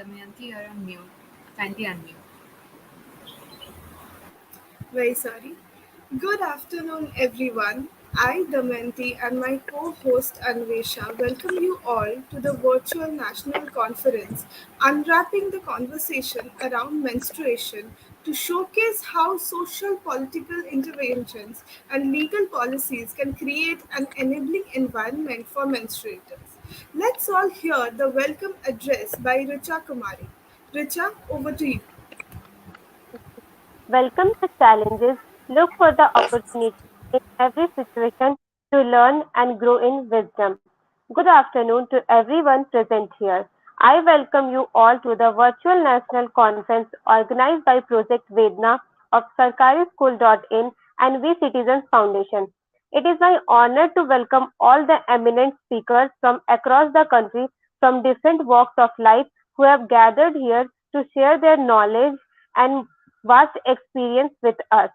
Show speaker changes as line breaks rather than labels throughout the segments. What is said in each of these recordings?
Damayanti, you're on mute. Kindly unmute.
Very sorry. Good afternoon, everyone. I, Damayanti, and my co host Anvesha welcome you all to the virtual national conference Unwrapping the Conversation Around Menstruation to showcase how social political interventions and legal policies can create an enabling environment for menstruators. Let's all hear the welcome address by Richa Kumari. Richa, over to you.
Welcome the challenges. Look for the opportunity in every situation to learn and grow in wisdom. Good afternoon to everyone present here. I welcome you all to the virtual national conference organized by Project Vedana of SarkariSchool.in and We Citizens Foundation. It is my honor to welcome all the eminent speakers from across the country from different walks of life who have gathered here to share their knowledge and vast experience with us.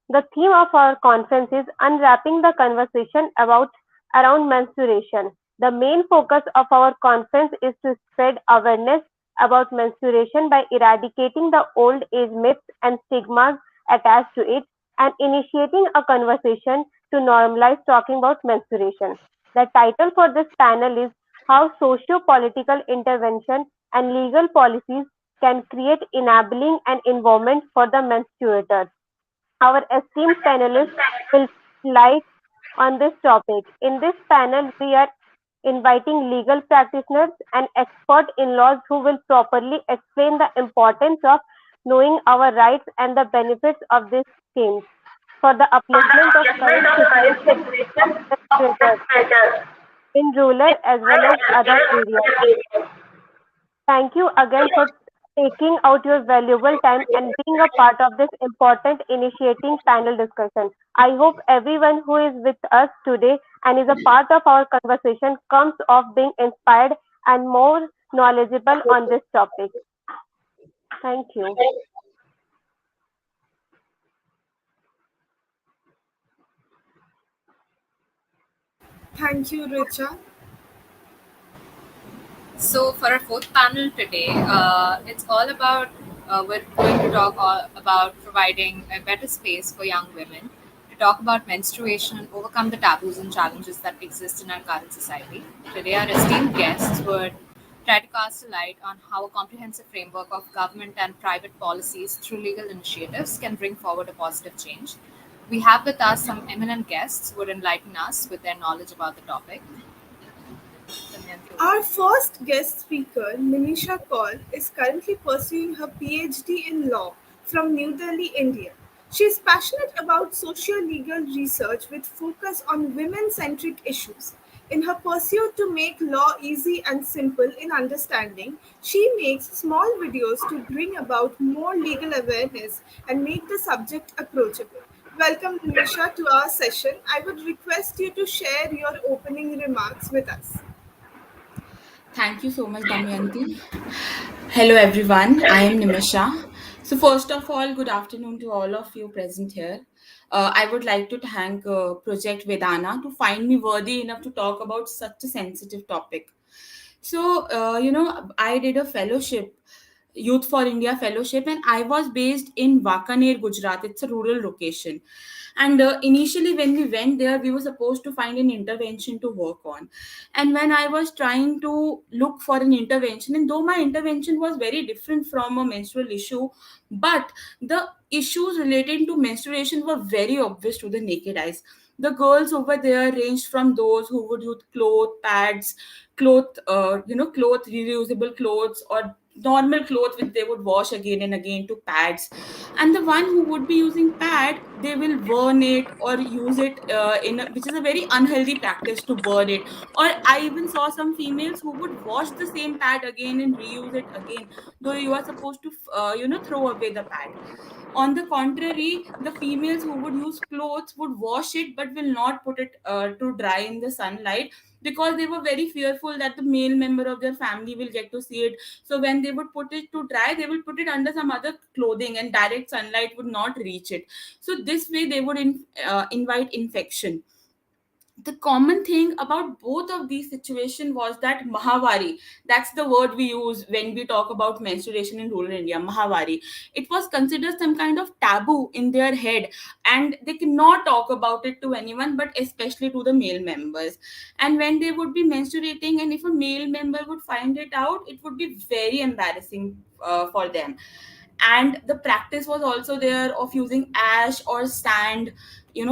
The theme of our conference is unwrapping the conversation about around menstruation. The main focus of our conference is to spread awareness about menstruation by eradicating the old age myths and stigmas attached to it and initiating a conversation to normalize talking about menstruation. The title for this panel is How Socio-Political Intervention and Legal Policies can create enabling an environment for the menstruator. Our esteemed panelists will shed light on this topic. In this panel, we are inviting legal practitioners and expert in-laws who will properly explain the importance of knowing our rights and the benefits of these schemes for the
for the
upliftment of
upliftment
current
of current
situation
situation
of
of
menstruators
menstruators
in rural as well as
as
other
well as
areas.
other areas.
Thank you again for taking out your valuable time and being a part of this important initiating panel discussion. I hope everyone who is with us today and is a part of our conversation comes off being inspired and more knowledgeable on this topic. Thank you.
Thank you, Richa.
So, for our fourth panel today, it's all about we're going to talk all about providing a better space for young women to talk about menstruation, overcome the taboos and challenges that exist in our current society. Today, our esteemed guests would try to cast a light on how a comprehensive framework of government and private policies through legal initiatives can bring forward a positive change. We have with us some eminent guests who would enlighten us with their knowledge about the topic. Damayanti, over to
Our
you.
first guest speaker, Nimisha Kaul, is currently pursuing her PhD in law from New Delhi, India. She is passionate about socio-legal research with focus on women-centric issues. In her pursuit to make law easy and simple in understanding, she makes small videos to bring about more legal awareness and make the subject approachable. Welcome, Nimisha, to our session. I would request you to share your opening remarks with us.
Thank you so much, Damayanti. Hello, everyone. I am Nimisha. So, first of all, good afternoon to all of you present here. I would like to thank Project Vedana to find me worthy enough to talk about such a sensitive topic. So, I did a fellowship, Youth for India fellowship, and I was based in Wakaner, Gujarat. It's a rural location. And initially, when we went there, we were supposed to find an intervention to work on. And when I was trying to look for an intervention, and though my intervention was very different from a menstrual issue, but the issues relating to menstruation were very obvious to the naked eyes. The girls over there ranged from those who would use cloth pads, cloth reusable clothes, or normal clothes which they would wash again and again, to pads. And the one who would be using pad, they will burn it or use it which is a very unhealthy practice, to burn it. Or I even saw some females who would wash the same pad again and reuse it again, though you are supposed to throw away the pad. On the contrary, the females who would use clothes would wash it but will not put it to dry in the sunlight, because they were very fearful that the male member of their family will get to see it. So when they would put it to dry, they will put it under some other clothing and direct sunlight would not reach it. So this way they would invite infection. The common thing about both of these situations was that Mahavari, that's the word we use when we talk about menstruation in rural India, Mahavari, it was considered some kind of taboo in their head, and they cannot talk about it to anyone, but especially to the male members. And when they would be menstruating, and if a male member would find it out, it would be very embarrassing for them. And the practice was also there of using ash or sand.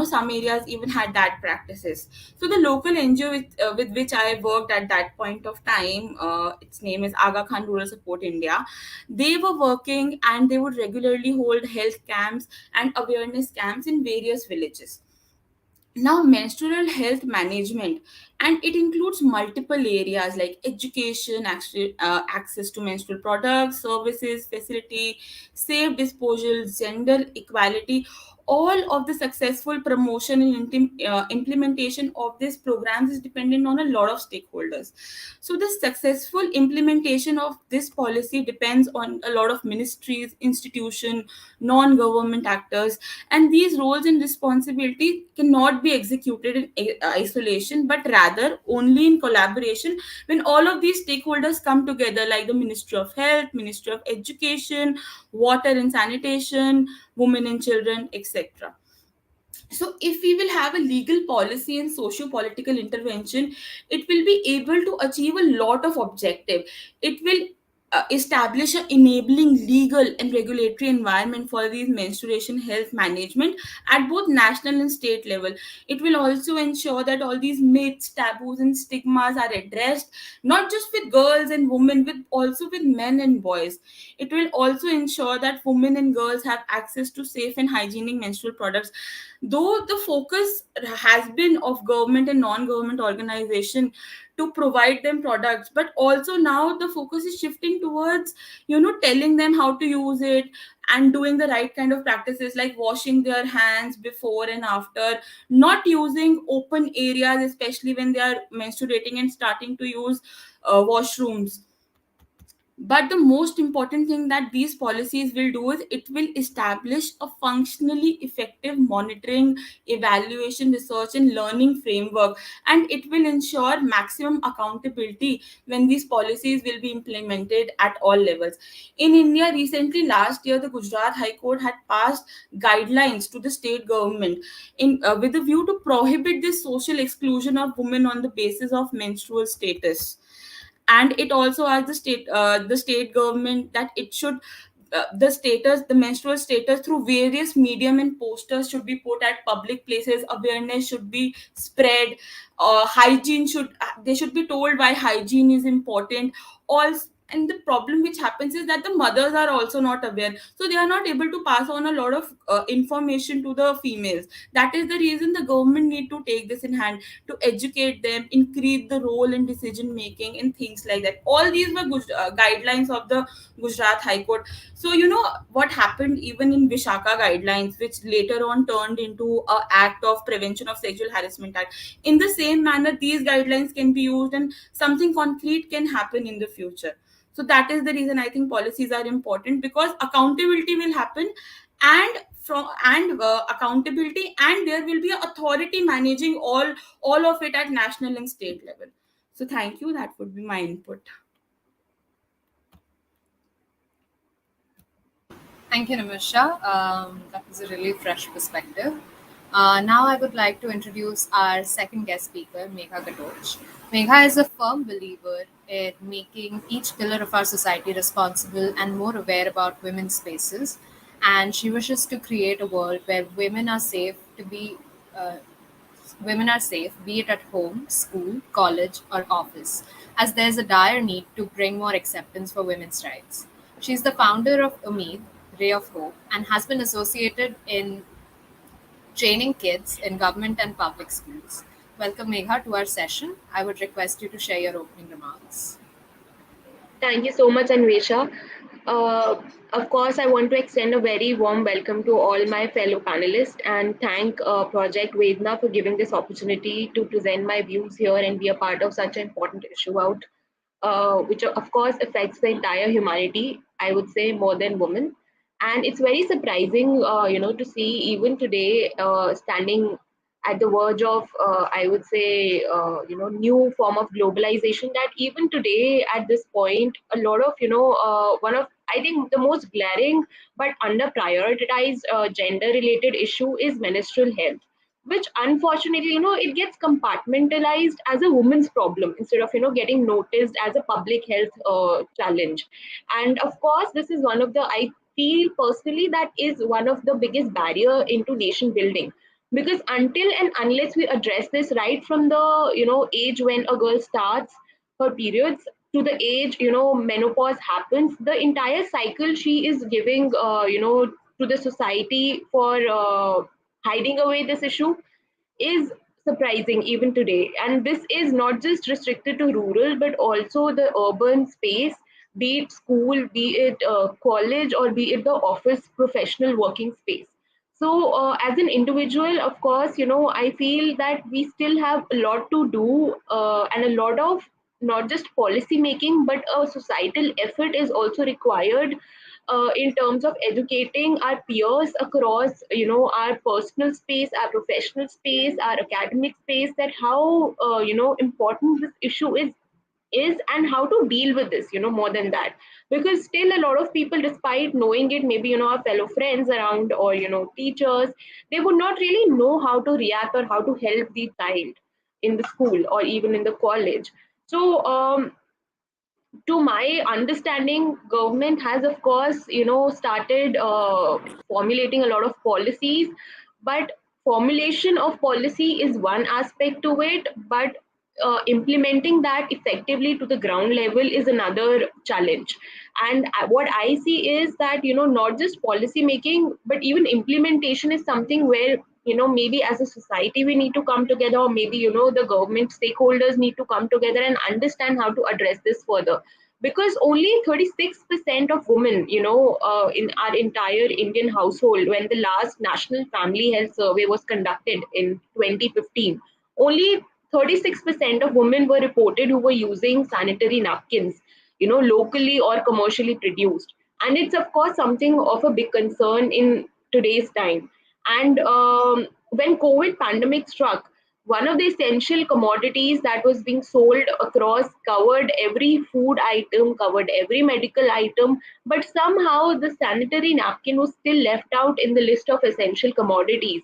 Some areas even had that practices. So the local NGO with which I worked at that point of time, its name is Aga Khan Rural Support India. They were working, and they would regularly hold health camps and awareness camps in various villages. Now, menstrual health management, and it includes multiple areas like education, access to menstrual products, services, facility, safe disposal, gender equality. All of the successful promotion and implementation of these programs is dependent on a lot of stakeholders. So the successful implementation of this policy depends on a lot of ministries, institution, non-government actors, and these roles and responsibility cannot be executed in isolation, but rather only in collaboration, when all of these stakeholders come together, like the Ministry of Health, Ministry of Education, Water and Sanitation, Women and Children, etc. So if we will have a legal policy and socio-political intervention, it will be able to achieve a lot of objective. It will establish an enabling legal and regulatory environment for these menstruation health management at both national and state level. It will also ensure that all these myths, taboos and stigmas are addressed, not just with girls and women, with also with men and boys. It will also ensure that women and girls have access to safe and hygienic menstrual products. Though the focus has been of government and non-government organization to provide them products, but also now the focus is shifting towards telling them how to use it, and doing the right kind of practices like washing their hands before and after, not using open areas, especially when they are menstruating, and starting to use washrooms. But the most important thing that these policies will do is it will establish a functionally effective monitoring, evaluation, research and learning framework, and it will ensure maximum accountability when these policies will be implemented at all levels. In India, recently last year, the Gujarat High Court had passed guidelines to the state government with a view to prohibit this social exclusion of women on the basis of menstrual status. And it also asked the state government that it should the menstrual status through various medium and posters should be put at public places. Awareness should be spread. Hygiene should They should be told why hygiene is important. Also, and the problem which happens is that the mothers are also not aware, so they are not able to pass on a lot of information to the females. That is the reason the government need to take this in hand, to educate them, increase the role in decision making and things like that. All these were guidelines of the Gujarat High Court. So what happened even in Vishaka guidelines, which later on turned into a act of prevention of sexual harassment act. In the same manner, these guidelines can be used, and something concrete can happen in the future. So that is the reason I think policies are important, because accountability will happen, and accountability, and there will be an authority managing all of it at national and state level. So thank you, that would be my input.
Thank you, Nimisha. That was a really fresh perspective. Now, I would like to introduce our second guest speaker, Megha Gatoch. Megha is a firm believer in making each pillar of our society responsible and more aware about women's spaces, and she wishes to create a world where uh, women are safe, be it at home, school, college, or office, as there's a dire need to bring more acceptance for women's rights. She's the founder of Umeed, Ray of Hope, and has been associated in training kids in government and public schools. Welcome, Megha, to our session. I would request you to share your opening remarks.
Thank you so much, Anvesha. Uh, of course, I want to extend a very warm welcome to all my fellow panelists and thank Project Vedana for giving this opportunity to present my views here and be a part of such an important issue which of course affects the entire humanity, I would say more than women. And it's very surprising, to see even today standing at the verge of, I would say, new form of globalization, that even today at this point, a lot of, one of, I think, the most glaring but under prioritized gender related issue is menstrual health, which unfortunately, it gets compartmentalized as a woman's problem instead of, getting noticed as a public health challenge. And of course, this is one of the, I feel personally, that is one of the biggest barrier into nation building, because until and unless we address this right from the, age when a girl starts her periods to the age, menopause happens, the entire cycle she is giving, to the society for hiding away this issue is surprising even today. And this is not just restricted to rural, but also the urban space, be it school, be it college, or be it the office professional working space. So, as an individual, of course, I feel that we still have a lot to do, and a lot of not just policy making, but a societal effort is also required in terms of educating our peers across, our personal space, our professional space, our academic space, that how, important this issue is, and how to deal with this, more than that. Because still a lot of people, despite knowing it, maybe, our fellow friends around, or, teachers, they would not really know how to react or how to help the child in the school or even in the college. So, to my understanding, government has, of course, started formulating a lot of policies, but formulation of policy is one aspect to it, but implementing that effectively to the ground level is another challenge. And what I see is that, not just policy making, but even implementation is something where, maybe as a society we need to come together, or maybe, the government stakeholders need to come together and understand how to address this further. Because only 36% of women, in our entire Indian household, when the last national family health survey was conducted in 2015, only 36% of women were reported who were using sanitary napkins, locally or commercially produced. And it's of course something of a big concern in today's time. And when COVID pandemic struck, one of the essential commodities that was being sold across covered every food item, covered every medical item, but somehow the sanitary napkin was still left out in the list of essential commodities.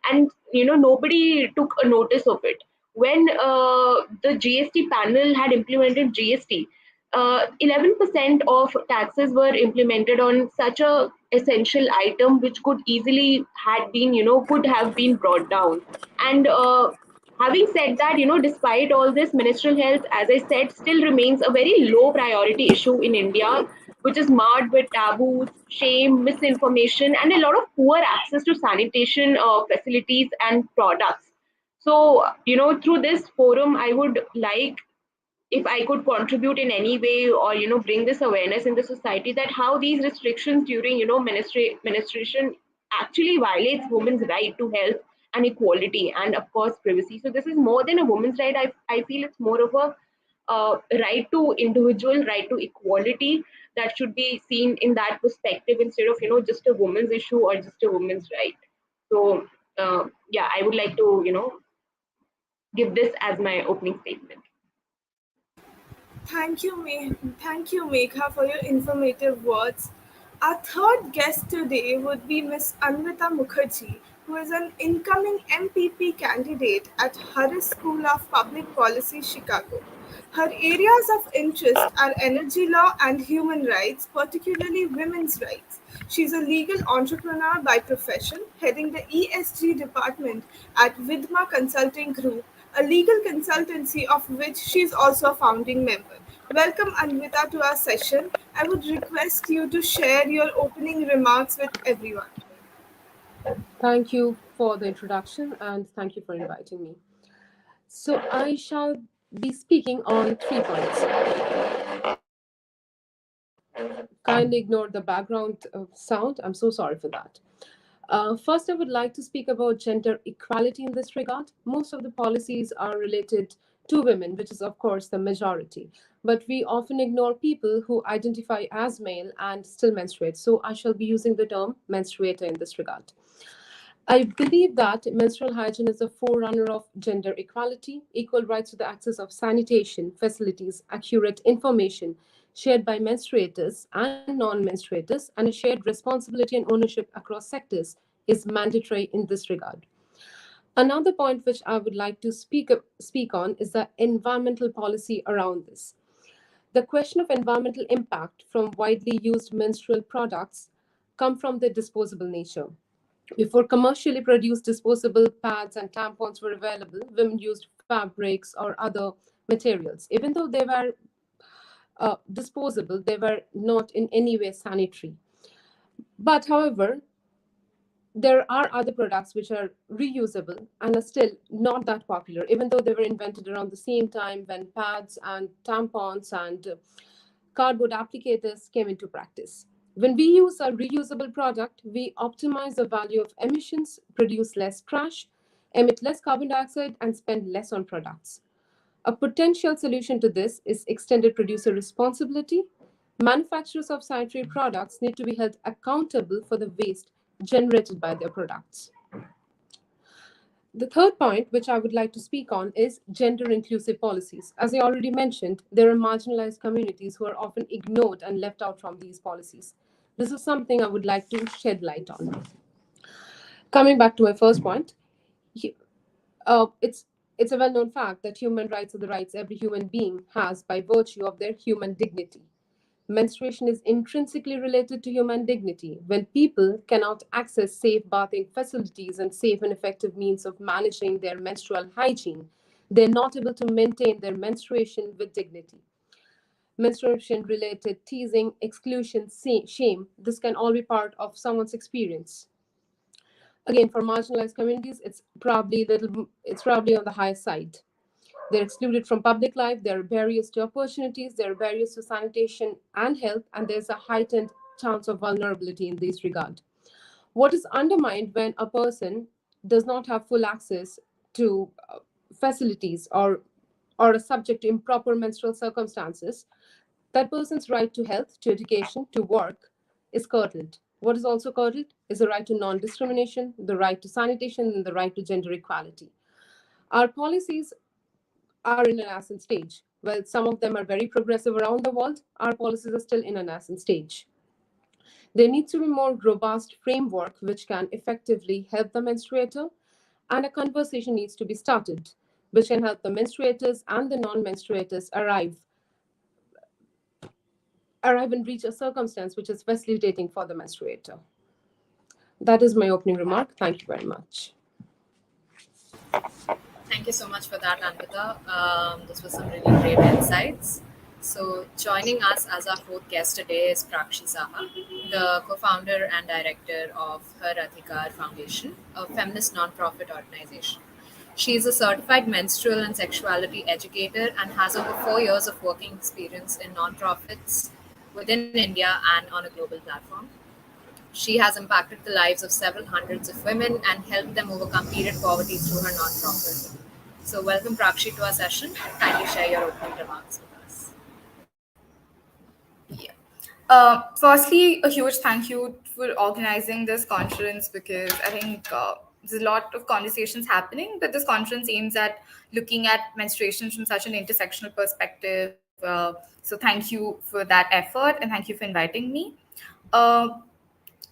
And, nobody took a notice of it. When the GST panel had implemented GST, 11% of taxes were implemented on such a essential item, which could easily had been, could have been brought down. And having said that, despite all this, menstrual health, as I said, still remains a very low priority issue in India, which is marred with taboos, shame, misinformation, and a lot of poor access to sanitation facilities and products. So, through this forum, I would like, if I could contribute in any way, or, bring this awareness in the society, that how these restrictions during, menstruation actually violates women's right to health and equality, and of course privacy. So this is more than a woman's right. I feel it's more of a right to individual, right to equality, that should be seen in that perspective, instead of, just a woman's issue or just a woman's right. So yeah, I would like to, give this as my opening statement.
Thank you, Megha, for your informative words. Our third guest today would be Miss Anvita Mukherjee, who is an incoming MPP candidate at Harris School of Public Policy, Chicago. Her areas of interest are energy law and human rights, particularly women's rights. She's a legal entrepreneur by profession, heading the ESG department at Vidma Consulting Group, a legal consultancy of which she is also a founding member. Welcome, Anvita, to our session. I would request you to share your opening remarks with everyone.
Thank you for the introduction and thank you for inviting me. So, I shall be speaking on 3 points. Kindly ignore the background sound. I'm so sorry for that. First, I would like to speak about gender equality in this regard. Most of the policies are related to women, which is, of course, the majority. But we often ignore people who identify as male and still menstruate. So, I shall be using the term menstruator in this regard. I believe that menstrual hygiene is a forerunner of gender equality, equal rights to the access of sanitation facilities, accurate information shared by menstruators and non menstruators, and a shared responsibility and ownership across sectors is mandatory in this regard. Another point which I would like to speak on is the environmental policy around this. The question of environmental impact from widely used menstrual products come from their disposable nature. Before commercially produced disposable pads and tampons were available, women used fabrics or other materials. Even though they were disposable, they were not in any way sanitary. But however, there are other products which are reusable and are still not that popular, even though they were invented around the same time when pads and tampons and cardboard applicators came into practice. When we use a reusable product, we optimize the value of emissions, produce less trash, emit less carbon dioxide, and spend less on products. A potential solution to this is extended producer responsibility. Manufacturers of sanitary products need to be held accountable for the waste generated by their products. The third point, which I would like to speak on, is gender inclusive policies. As I already mentioned, there are marginalized communities who are often ignored and left out from these policies. This is something I would like to shed light on. Coming back to my first point, it's a well-known fact that human rights are the rights every human being has by virtue of their human dignity. Menstruation is intrinsically related to human dignity. When people cannot access safe bathing facilities and safe and effective means of managing their menstrual hygiene, they're not able to maintain their menstruation with dignity. Menstruation related teasing, exclusion, shame, this can all be part of someone's experience. Again, for marginalized communities, it's probably on the higher side. They're excluded from public life, there are barriers to opportunities, there are barriers to sanitation and health, and there's a heightened chance of vulnerability in this regard. What is undermined when a person does not have full access to facilities or is subject to improper menstrual circumstances, that person's right to health, to education, to work is curtailed. What is also curtailed is the right to non discrimination, the right to sanitation, and the right to gender equality. Our policies are in a nascent stage. Well, some of them are very progressive around the world. Our policies are still in a nascent stage. There needs to be more robust framework which can effectively help the menstruator, and a conversation needs to be started which can help the menstruators and the non-menstruators arrive and reach a circumstance which is facilitating for the menstruator. That is my opening remark. Thank you very much.
Thank you so much for that, Anvita. This was some really great insights. So, joining us as our fourth guest today is Prakshi Saha, the co founder and director of Her Adhikar Foundation, a feminist non-profit organization. She is a certified menstrual and sexuality educator and has over 4 years of working experience in non-profits within India and on a global platform. She has impacted the lives of several hundreds of women and helped them overcome period poverty through her nonprofit. So, welcome Prakshi to our session. Kindly share your opening remarks with us.
Yeah. Firstly, a huge thank you for organizing this conference because I think there's a lot of conversations happening, but this conference aims at looking at menstruation from such an intersectional perspective. So thank you for that effort and thank you for inviting me. Uh,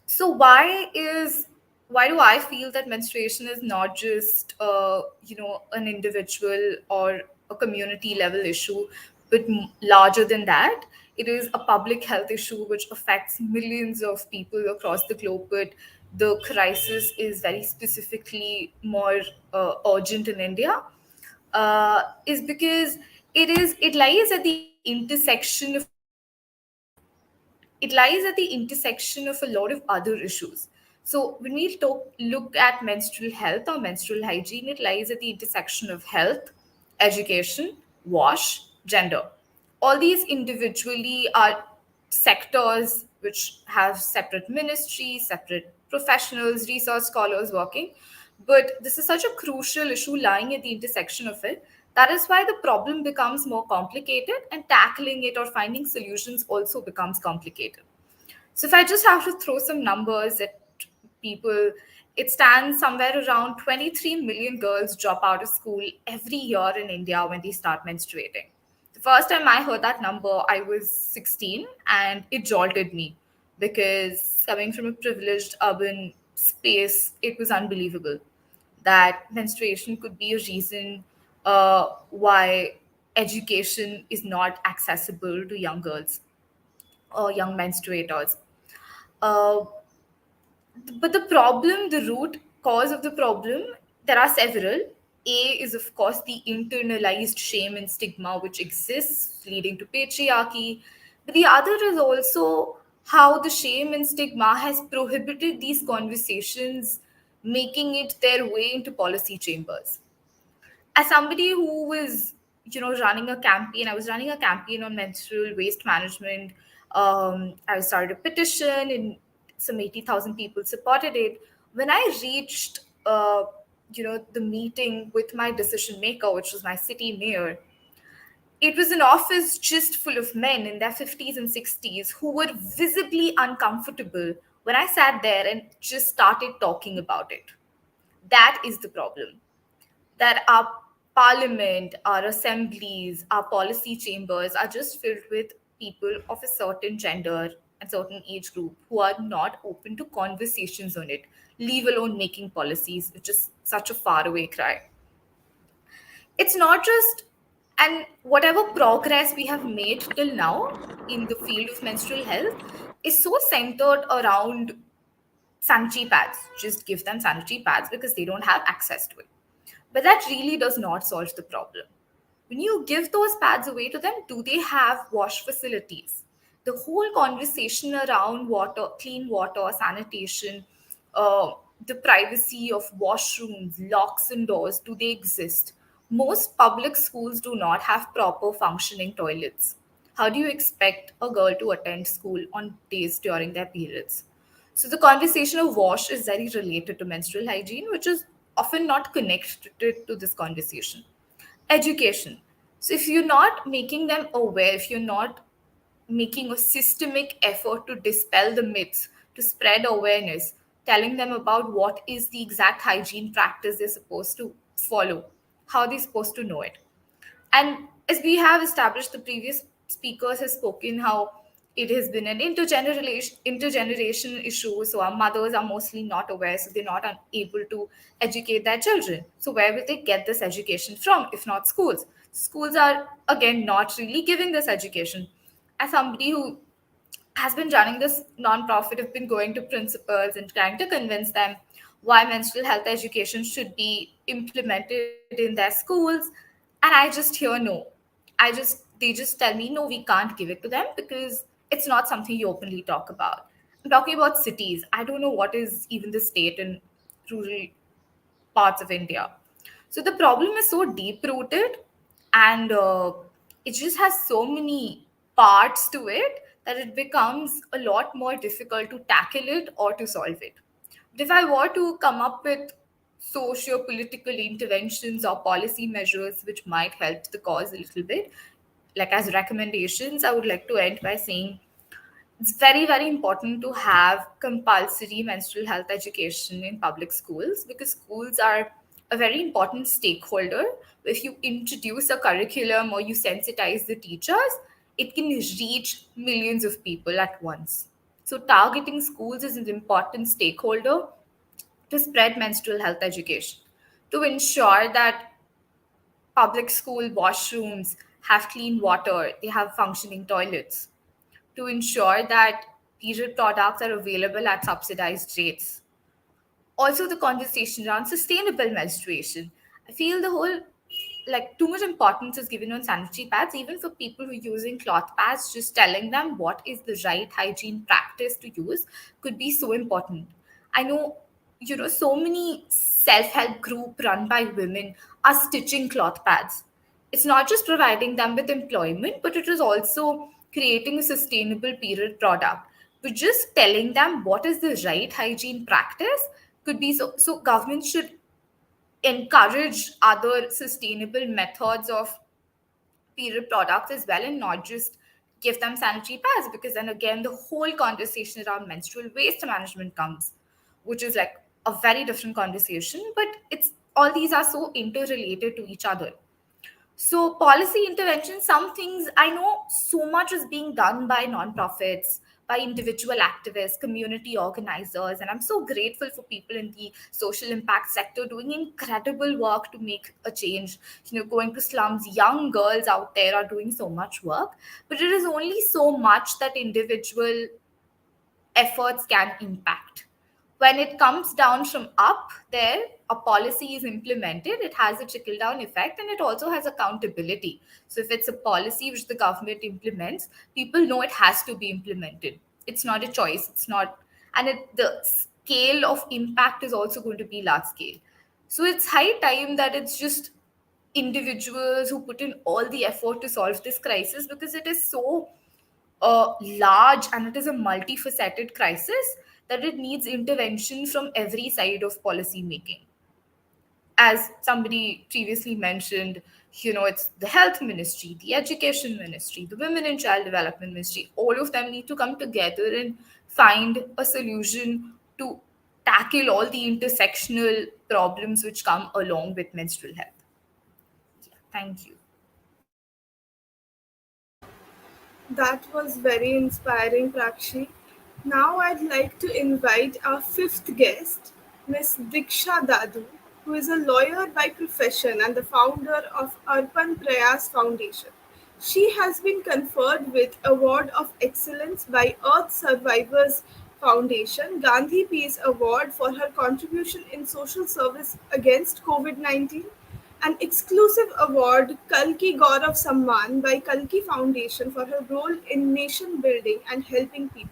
so why do I feel that menstruation is not just an individual or a community level issue, but larger than that? It is a public health issue which affects millions of people across the globe. But the crisis is very specifically more urgent in India. Is because it lies at the intersection of a lot of other issues. So when we look at menstrual health or menstrual hygiene, it lies at the intersection of health, education, wash, gender. All these individually are sectors which have separate ministries, separate professionals, research scholars working. But this is such a crucial issue lying at the intersection of it. That is why the problem becomes more complicated and tackling it or finding solutions also becomes complicated. So if I just have to throw some numbers at people, It stands somewhere around 23 million girls drop out of school every year in India when they start menstruating. The first time I heard that number, I was 16, and it jolted me because coming from a privileged urban space, it was unbelievable that menstruation could be a reason why education is not accessible to young girls or young menstruators. Uh, but the problem, the root cause of the problem, there are several. A is, of course, the internalized shame and stigma which exists, leading to patriarchy. But the other is also how the shame and stigma has prohibited these conversations, making it their way into policy chambers. As somebody who was, running a campaign, I was running a campaign on menstrual waste management. I started a petition, and some 80,000 people supported it. When I reached the meeting with my decision maker, which was my city mayor, it was an office just full of men in their 50s and 60s who were visibly uncomfortable when I sat there and just started talking about it. That is the problem, that our parliament, our assemblies, our policy chambers are just filled with people of a certain gender and certain age group who are not open to conversations on it, leave alone making policies, which is such a faraway cry. It's not just, and whatever progress we have made till now in the field of menstrual health is so centered around sanitary pads. Just give them sanitary pads because they don't have access to it. But that really does not solve the problem. When you give those pads away to them, do they have wash facilities? The whole conversation around water, clean water, sanitation, uh, the privacy of washrooms, locks and doors, do they exist? Most public schools do not have proper functioning toilets. How do you expect a girl to attend school on days during their periods? So the conversation of wash is very related to menstrual hygiene, which is often not connected to this conversation. Education. So if you're not making them aware, if you're not making a systemic effort to dispel the myths, to spread awareness, telling them about what is the exact hygiene practice they're supposed to follow, how they're supposed to know it. And as we have established, the previous speakers have spoken how it has been an intergeneration issue. So our mothers are mostly not aware, so they're not able to educate their children. So where will they get this education from, if not schools? Schools are again not really giving this education. As somebody who has been running this non-profit, have been going to principals and trying to convince them why menstrual health education should be implemented in their schools, and I just hear no. They just tell me no, we can't give it to them because it's not something you openly talk about. I'm talking about cities. I don't know what is even the state in rural parts of India. So the problem is so deep rooted, and it just has so many parts to it that it becomes a lot more difficult to tackle it or to solve it. But if I were to come up with socio-political interventions or policy measures which might help the cause a little bit, like as recommendations, I would like to end by saying it's very, very important to have compulsory menstrual health education in public schools because schools are a very important stakeholder. If you introduce a curriculum or you sensitize the teachers, it can reach millions of people at once. So, targeting schools is an important stakeholder to spread menstrual health education, to ensure that public school washrooms have clean water, they have functioning toilets, to ensure that period products are available at subsidized rates. Also, the conversation around sustainable menstruation. I feel the whole, like, too much importance is given on sanitary pads, even for people who are using cloth pads. Just telling them what is the right hygiene practice to use could be so important. I know, so many self-help group run by women are stitching cloth pads. It's not just providing them with employment, but it is also creating a sustainable period product. But just telling them what is the right hygiene practice could be so government should encourage other sustainable methods of period products as well, and not just give them sanitary pads, because then again the whole conversation around menstrual waste management comes, which is like a very different conversation, but it's all these are so interrelated to each other. So, policy intervention, some things I know so much is being done by nonprofits, by individual activists, community organizers, and I'm so grateful for people in the social impact sector doing incredible work to make a change. Going to slums, young girls out there are doing so much work, but it is only so much that individual efforts can impact. When it comes down from up there, a policy is implemented, it has a trickle down effect and it also has accountability. So if it's a policy which the government implements, people know it has to be implemented. It's not a choice. It's not, and the scale of impact is also going to be large scale. So it's high time that it's just individuals who put in all the effort to solve this crisis, because it is so large and it is a multifaceted crisis that it needs intervention from every side of policy making. As somebody previously mentioned, it's the health ministry, the education ministry, the women and child development ministry. All of them need to come together and find a solution to tackle all the intersectional problems which come along with menstrual health. Yeah, thank you.
That was very inspiring, Prakshi. Now I'd like to invite our fifth guest, Miss Diksha Dadu, who is a lawyer by profession and the founder of Arpan Prayas Foundation. She has been conferred with Award of Excellence by Earth Survivors Foundation, Gandhi Peace Award for her contribution in social service against COVID-19, an exclusive award, Kalki Gaurav Samman, by Kalki Foundation for her role in nation building and helping people.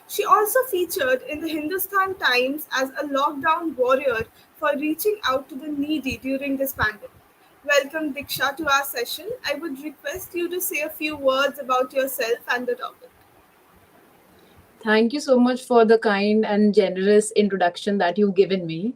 She also featured in the Hindustan Times as a lockdown warrior for reaching out to the needy during this pandemic. Welcome, Diksha, to our session. I would request you to say a few words about yourself and the topic.
Thank you so much for the kind and generous introduction that you've given me.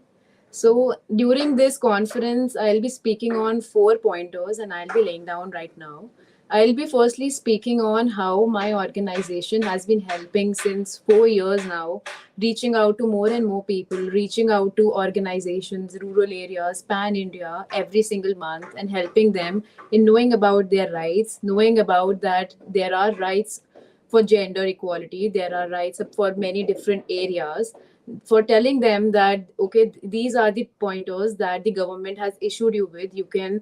So, during this conference, I'll be speaking on 4 pointers and I'll be laying down right now. I'll be firstly speaking on how my organization has been helping since 4 years now, reaching out to more and more people, reaching out to organizations, rural areas, pan India, every single month, and helping them in knowing about their rights, knowing about that there are rights for gender equality, there are rights for many different areas, for telling them that okay, these are the pointers that the government has issued you with, you can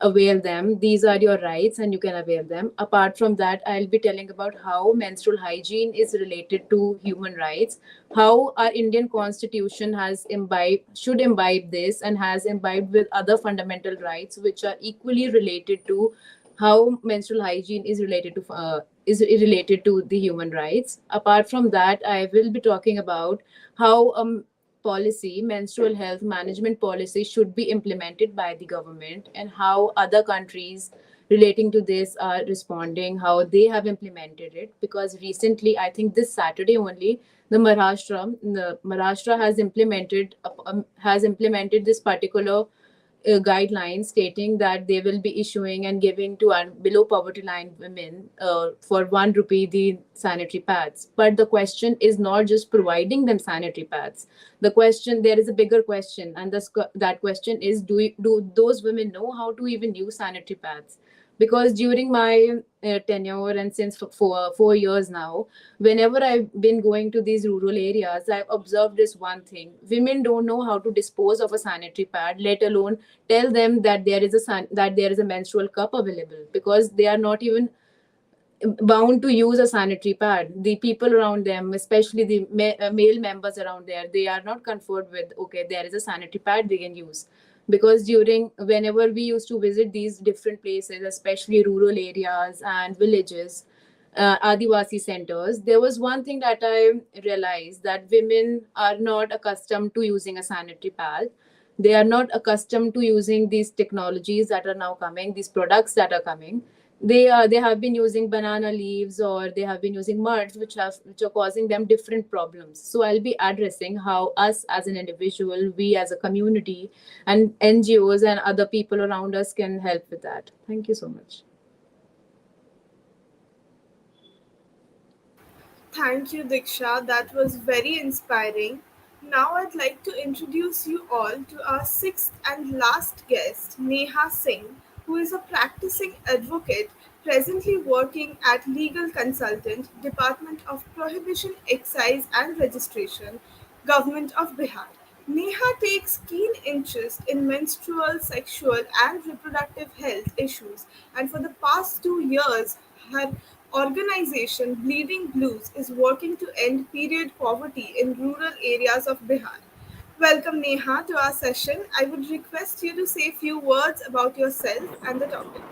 avail them, these are your rights and you can avail them. Apart from that, I'll be telling about how menstrual hygiene is related to human rights, how our Indian constitution has imbibed, should imbibe this, and has imbibed with other fundamental rights which are equally related to how menstrual hygiene is related to the human rights. Apart from that, I will be talking about how policy, menstrual health management policy, should be implemented by the government, and how other countries relating to this are responding, how they have implemented it. Because recently, I think this Saturday only, the Maharashtra has implemented this particular guidelines stating that they will be issuing and giving to below poverty line women for 1 rupee the sanitary pads. But the question is not just providing them sanitary pads. There is a bigger question, and that question is, do those women know how to even use sanitary pads? Because during my tenure and since for 4 years now, whenever I've been going to these rural areas, I've observed this one thing: women don't know how to dispose of a sanitary pad, let alone tell them that there is a menstrual cup available, because they are not even bound to use a sanitary pad. The people around them, especially the male members around there, they are not comfortable with, okay, there is a sanitary pad they can use. Because during whenever we used to visit these different places, especially rural areas and villages, Adivasi centers, there was one thing that I realized: that women are not accustomed to using a sanitary pad. They are not accustomed to using these technologies that are now coming, these products that are coming. They have been using banana leaves, or they have been using muds, which are causing them different problems. So I'll be addressing how us as an individual, we as a community, and NGOs and other people around us can help with that. Thank you so much.
Thank you, Diksha. That was very inspiring. Now I'd like to introduce you all to our sixth and last guest, Neha Singh, who is a practicing advocate presently working at Legal Consultant, Department of Prohibition, Excise and Registration, Government of Bihar. Neha takes keen interest in menstrual, sexual, and reproductive health issues, and for the past 2 years, her organization Bleeding Blues is working to end period poverty in rural areas of Bihar. Welcome, Neha, to our session. I would request you to say a few words about yourself and the topic.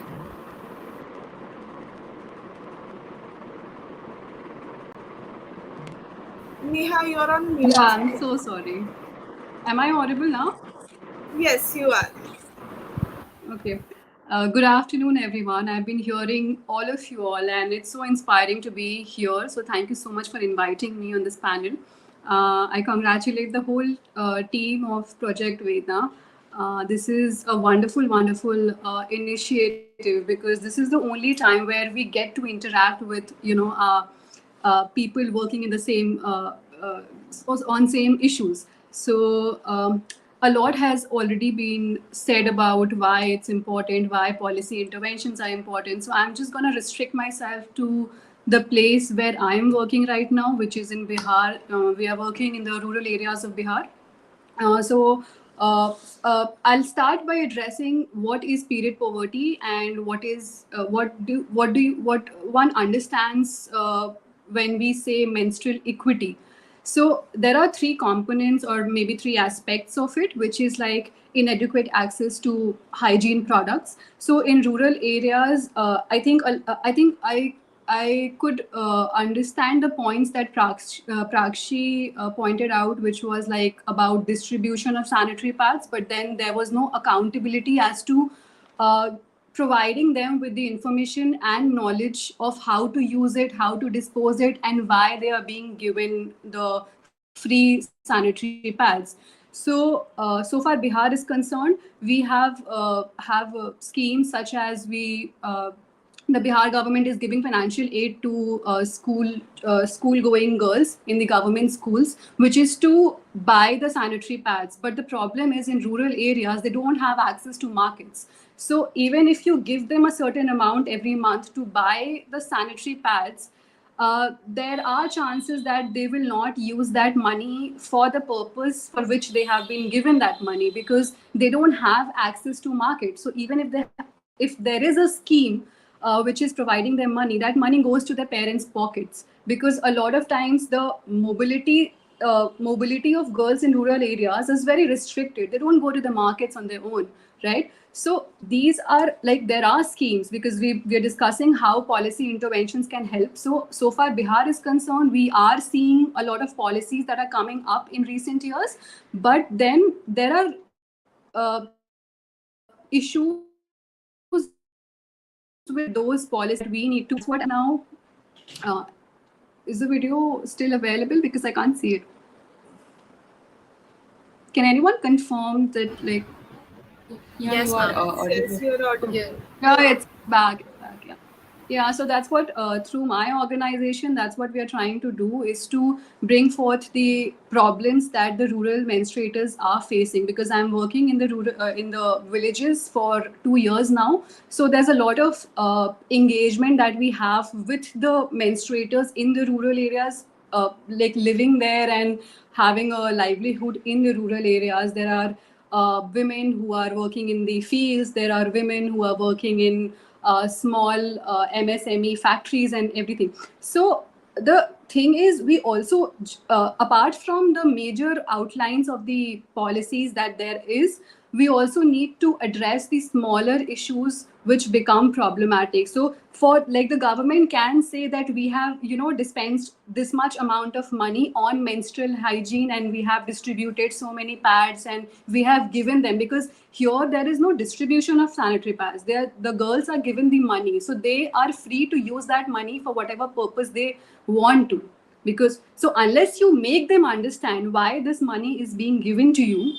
Neha, you're on
Yeah,
mute.
I'm so sorry. Am I audible now?
Yes, you are.
Okay. Good afternoon, everyone. I've been hearing all of you all, and it's so inspiring to be here. So, thank you so much for inviting me on this panel. I congratulate the whole team of Project Vedana. This is a wonderful, wonderful initiative because this is the only time where we get to interact with, people working in the same uh, on same issues. So a lot has already been said about why it's important, why policy interventions are important. So I'm just going to restrict myself to the place where I am working right now, which is in Bihar. We are working in the rural areas of Bihar. So I'll start by addressing what is period poverty and what one understands when we say menstrual equity. So there are three components or maybe three aspects of it, which is like inadequate access to hygiene products. So in rural areas, I could understand the points that Prakshi pointed out, which was like about distribution of sanitary pads, but then there was no accountability as to uh, providing them with the information and knowledge of how to use it, how to dispose it, and why they are being given the free sanitary pads. So far Bihar is concerned, we have schemes such as the Bihar government is giving financial aid to school going girls in the government schools, which is to buy the sanitary pads. But the problem is in rural areas they don't have access to markets. So even if you give them a certain amount every month to buy the sanitary pads, there are chances that they will not use that money for the purpose for which they have been given that money, because they don't have access to market. So even if there is a scheme which is providing them money, that money goes to their parents' pockets, because a lot of times the mobility of girls in rural areas is very restricted. They don't go to the markets on their own, right? So these are like, there are schemes, because we are discussing how policy interventions can help. So far Bihar is concerned, we are seeing a lot of policies that are coming up in recent years, but then there are issues with those policies that we need to address. So that's what now is the video still available, because I can't see it. Can anyone confirm that, like,
Yeah, you
Yes,
are
ma'am.
Yes,
audible.
yes, you're audible.
Yeah.
yeah, it's back. It's back. Yeah. Yeah. So that's what, through my organization, that's what we are trying to do, is to bring forth the problems that the rural menstruators are facing. Because I'm working in the in the villages for 2 years now. So there's a lot of engagement that we have with the menstruators in the rural areas, like living there and having a livelihood in the rural areas. There are women who are working in the fields. There are women who are working in small MSME factories and everything. So the thing is, we also, apart from the major outlines of the policies that there is, we also need to address the smaller issues which become problematic. So for, like, the government can say that we have, dispensed this much amount of money on menstrual hygiene, and we have distributed so many pads and we have given them, because here there is no distribution of sanitary pads. The girls are given the money, so they are free to use that money for whatever purpose they want to. Because, so unless you make them understand why this money is being given to you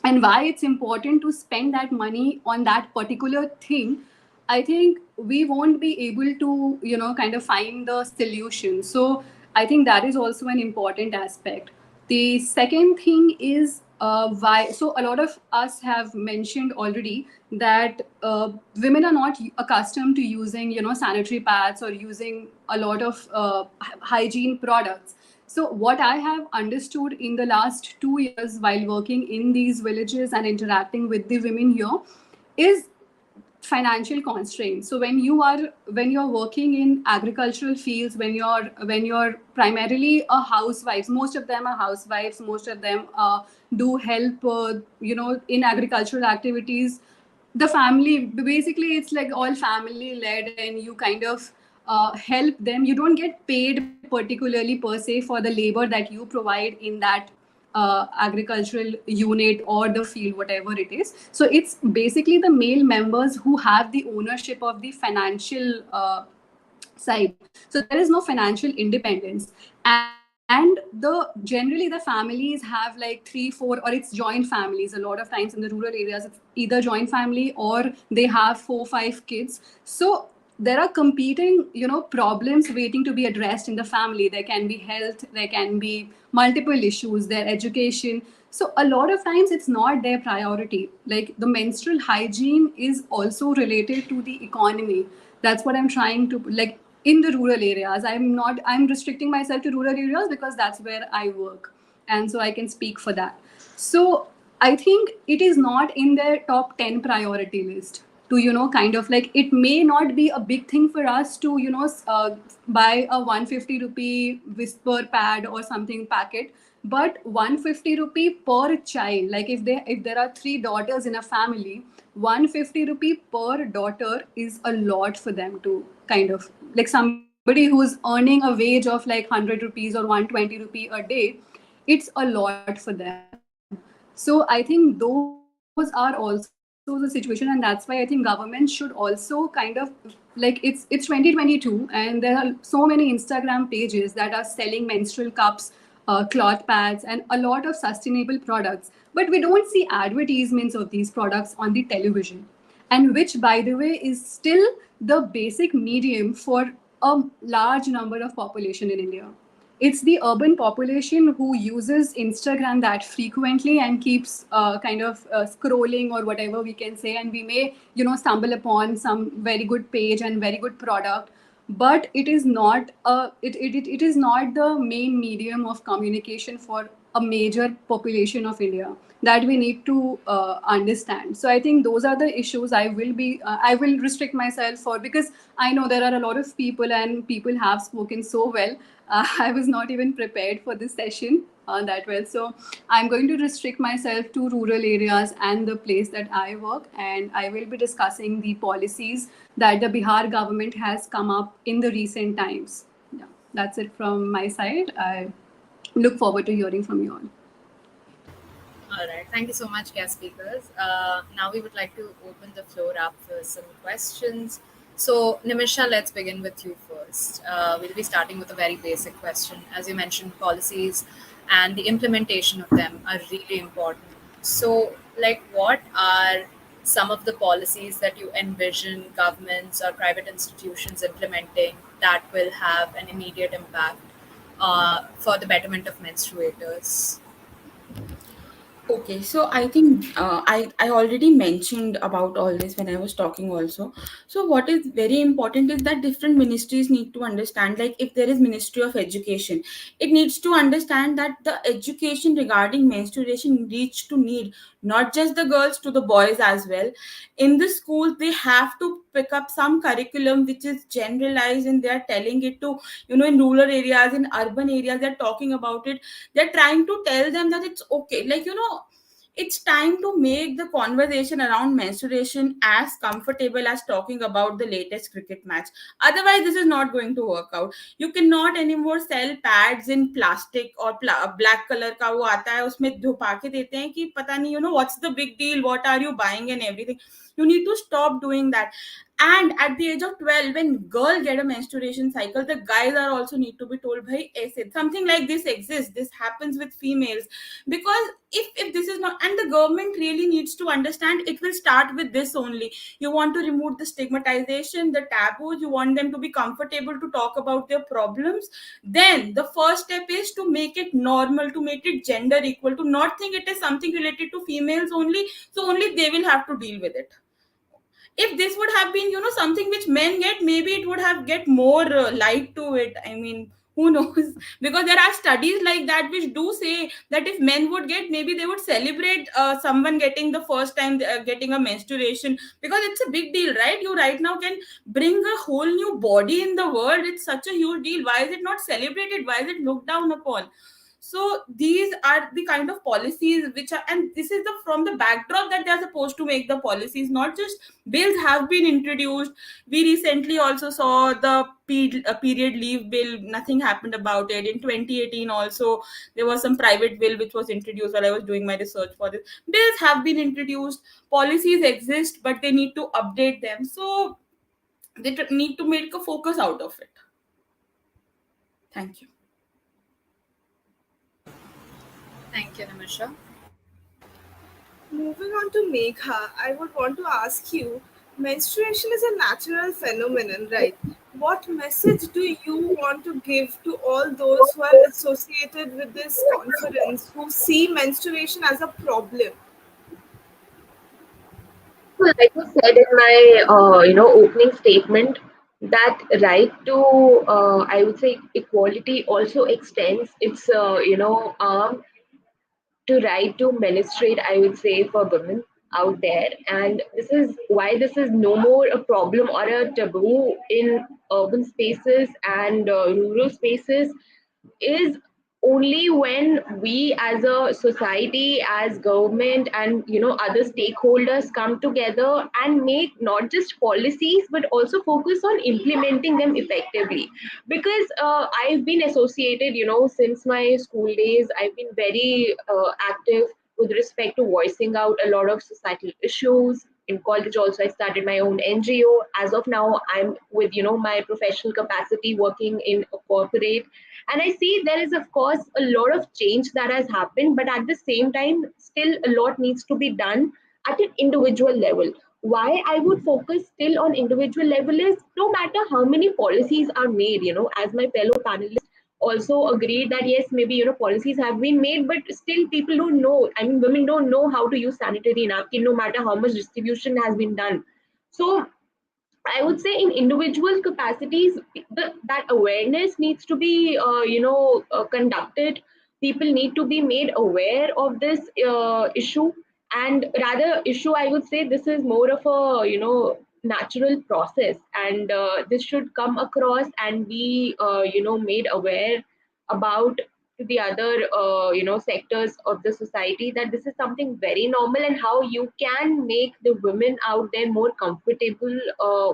and why it's important to spend that money on that particular thing, I think we won't be able to, kind of find the solution. So I think that is also an important aspect. The second thing is why. So a lot of us have mentioned already that women are not accustomed to using, sanitary pads or using a lot of hygiene products. So what I have understood in the last 2 years while working in these villages and interacting with the women here is financial constraints. So when you're working in agricultural fields, when you're primarily a housewife, most of them are housewives, most of them do help in agricultural activities. The family, basically it's like all family led, and you kind of help them. You don't get paid particularly per se for the labor that you provide in that agricultural unit or the field, whatever it is. So it's basically the male members who have the ownership of the financial side. So there is no financial independence. And generally the families have like 3 4, or it's joint families. A lot of times in the rural areas it's either joint family or they have 4 5 kids. So there are competing problems waiting to be addressed in the family. There can be health, there can be multiple issues, their education. So a lot of times it's not their priority. Like the menstrual hygiene is also related to the economy. That's what I'm trying to, like, in the rural areas. I'm restricting myself to rural areas because that's where I work, and so I can speak for that. So I think it is not in their top 10 priority list to kind of, like, it may not be a big thing for us to buy a 150 rupee whisper pad or something packet, but 150 rupee per child, like if there are 3 daughters in a family, 150 rupee per daughter is a lot for them to kind of, like, somebody who's earning a wage of like 100 rupees or 120 rupee a day, it's a lot for them. So I think those are also the situation, and that's why I think government should also kind of, like, it's 2022 and there are so many Instagram pages that are selling menstrual cups, cloth pads, and a lot of sustainable products, but we don't see advertisements of these products on the television, and which, by the way, is still the basic medium for a large number of population in India. It's the urban population who uses Instagram that frequently and keeps kind of scrolling or whatever we can say, and we may stumble upon some very good page and very good product, but it is not it is not the main medium of communication for a major population of India, that we need to understand. So I think those are the issues I will restrict myself for, because I know there are a lot of people and people have spoken so well. I was not even prepared for this session that well. So I'm going to restrict myself to rural areas and the place that I work, and I will be discussing the policies that the Bihar government has come up in the recent times. Yeah, that's it from my side. I look forward to hearing from you all.
All right. Thank you so much, guest speakers. Now we would like to open the floor up for some questions. So, Nimisha, let's begin with you first. We'll be starting with a very basic question. As you mentioned, policies and the implementation of them are really important. So, like, what are some of the policies that you envision governments or private institutions implementing that will have an immediate impact for the betterment of menstruators?
Okay, so I think I already mentioned about all this when I was talking also. So what is very important is that different ministries need to understand, like if there is Ministry of Education, it needs to understand that the education regarding menstruation needs to need not just the girls, to the boys as well. In the schools, they have to pick up some curriculum which is generalized, and they are telling it to, in rural areas, in urban areas, they're talking about it. They're trying to tell them that it's okay, like, it's time to make the conversation around menstruation as comfortable as talking about the latest cricket match. Otherwise this is not going to work out. You cannot anymore sell pads in plastic or black color का वो आता है, उसमें धुपा के देते हैं कि पता नहीं, what's the big deal, what are you buying and everything. You need to stop doing that. And at the age of 12, when girl get a menstruation cycle, the guys are also need to be told, bhai aise something like this exists, this happens with females. Because if this is not, and the government really needs to understand, it will start with this only. You want to remove the stigmatization, the taboos, you want them to be comfortable to talk about their problems. Then the first step is to make it normal, to make it gender equal, to not think it is something related to females only, so only they will have to deal with it. If this would have been, something which men get, maybe it would have get more light to it. I mean, who knows? Because there are studies like that which do say that if men would get, maybe they would celebrate someone getting the first time getting a menstruation, because it's a big deal, right? You right now can bring a whole new body in the world. It's such a huge deal. Why is it not celebrated? Why is it looked down upon? So these are the kind of policies which are, and this is the from the backdrop that they are supposed to make the policies, not just bills have been introduced. We recently also saw the period leave bill. Nothing happened about it. In 2018 also there was some private bill which was introduced while I was doing my research for this. Bills have been introduced, policies exist, but they need to update them. So they need to make a focus out of it. Thank you.
Thank you, Nimisha.
Moving on to Megha, I would want to ask you, menstruation is a natural phenomenon, right? What message do you want to give to all those who are associated with this conference who see menstruation as a problem?
So, like you said in my opening statement, that right to I would say equality also extends its arm to right to menstruate, I would say, for women out there. And this is why this is no more a problem or a taboo in urban spaces and rural spaces, is only when we as a society, as government, and other stakeholders come together and make not just policies but also focus on implementing them effectively. Because I've been associated, since my school days, I've been very active with respect to voicing out a lot of societal issues. In college also, I started my own NGO. As of now, I'm with my professional capacity working in a corporate, and I see there is, of course, a lot of change that has happened, but at the same time, still a lot needs to be done at an individual level. Why I would focus still on individual level is, no matter how many policies are made, as my fellow panelists also agreed that yes, maybe policies have been made, but still people don't know. I mean, women don't know how to use sanitary napkin, no matter how much distribution has been done. So I would say in individual capacities, that awareness needs to be, conducted. People need to be made aware of this issue, and rather issue. I would say this is more of a natural process, and this should come across and be made aware about to the other sectors of the society, that this is something very normal, and how you can make the women out there more comfortable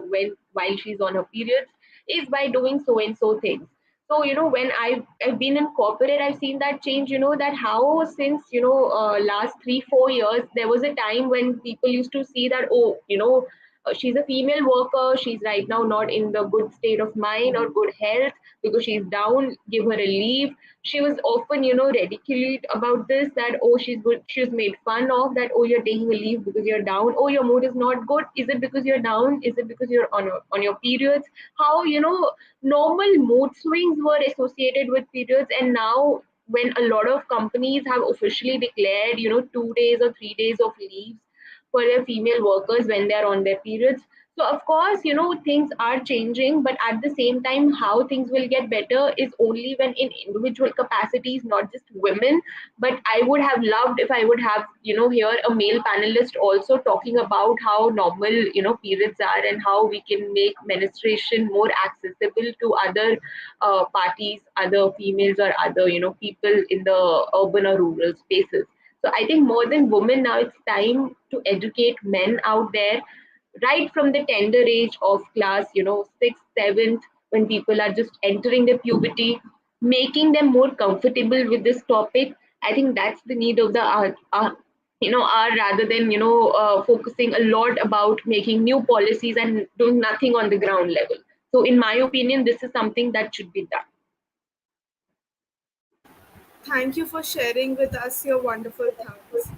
when while she's on her periods is by doing so and so things. So when I've been in corporate, I've seen that change, that how since last 3-4 years, there was a time when people used to see that, oh, she's a female worker, she's right now not in the good state of mind or good health because she's down, give her a leave. She was often ridiculed about this, that oh, she's good, she's made fun of that, oh, you're taking a leave because you're down, oh, your mood is not good, is it because you're down, is it because you're on your periods? How normal mood swings were associated with periods, and now when a lot of companies have officially declared 2 days or 3 days of leaves for their female workers when they're on their periods. So of course, things are changing, but at the same time, how things will get better is only when in individual capacities, not just women. But I would have loved if I would have, here a male panelist also talking about how normal, periods are, and how we can make menstruation more accessible to other parties, other females, or other, people in the urban or rural spaces. So I think more than women now, it's time to educate men out there, right from the tender age of class, sixth, seventh, when people are just entering their puberty, making them more comfortable with this topic. I think that's the need of the hour. are rather than focusing a lot about making new policies and doing nothing on the ground level. So in my opinion, this is something that should be done.
Thank you for sharing with us your wonderful thoughts.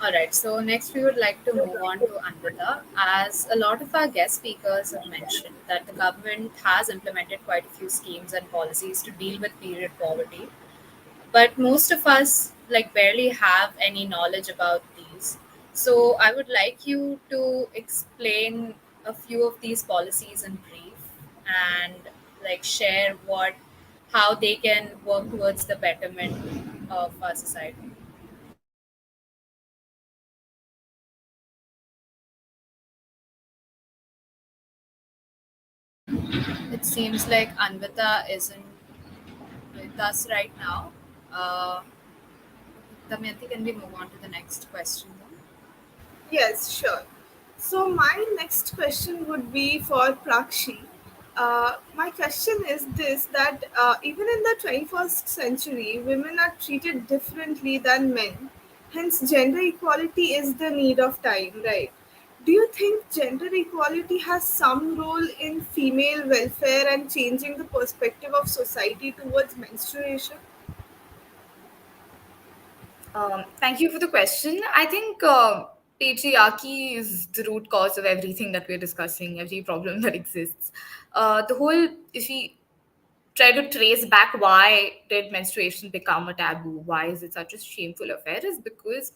All right, so next we would like to move on to Anvita. As a lot of our guest speakers have mentioned, that the government has implemented quite a few schemes and policies to deal with period poverty, but most of us like barely have any knowledge about these. So I would like you to explain a few of these policies in brief and like share what how they can work towards the betterment of our society. It seems like Anvita isn't with us right now. Uh, Damayanti, can we move on to the next question then?
Yes, sure. So my next question would be for Prakshi. My question is this, that even in the 21st century, women are treated differently than men. Hence, gender equality is the need of time, right? Do you think gender equality has some role in female welfare and changing the perspective of society towards menstruation?
Thank you for the question. I think patriarchy is the root cause of everything that we're discussing, every problem that exists. If we try to trace back why did menstruation become a taboo, why is it such a shameful affair, is because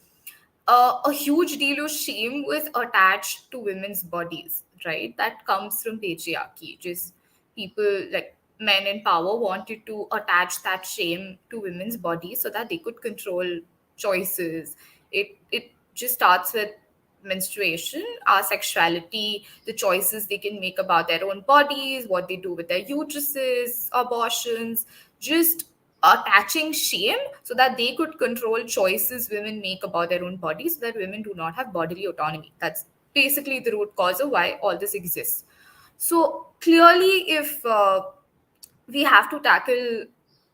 a huge deal of shame was attached to women's bodies, right? That comes from patriarchy. Just people like men in power wanted to attach that shame to women's bodies so that they could control choices. It just starts with menstruation, our sexuality, the choices they can make about their own bodies, what they do with their uteruses, abortions, just attaching shame so that they could control choices women make about their own bodies, so that women do not have bodily autonomy. That's basically the root cause of why all this exists. So clearly, if we have to tackle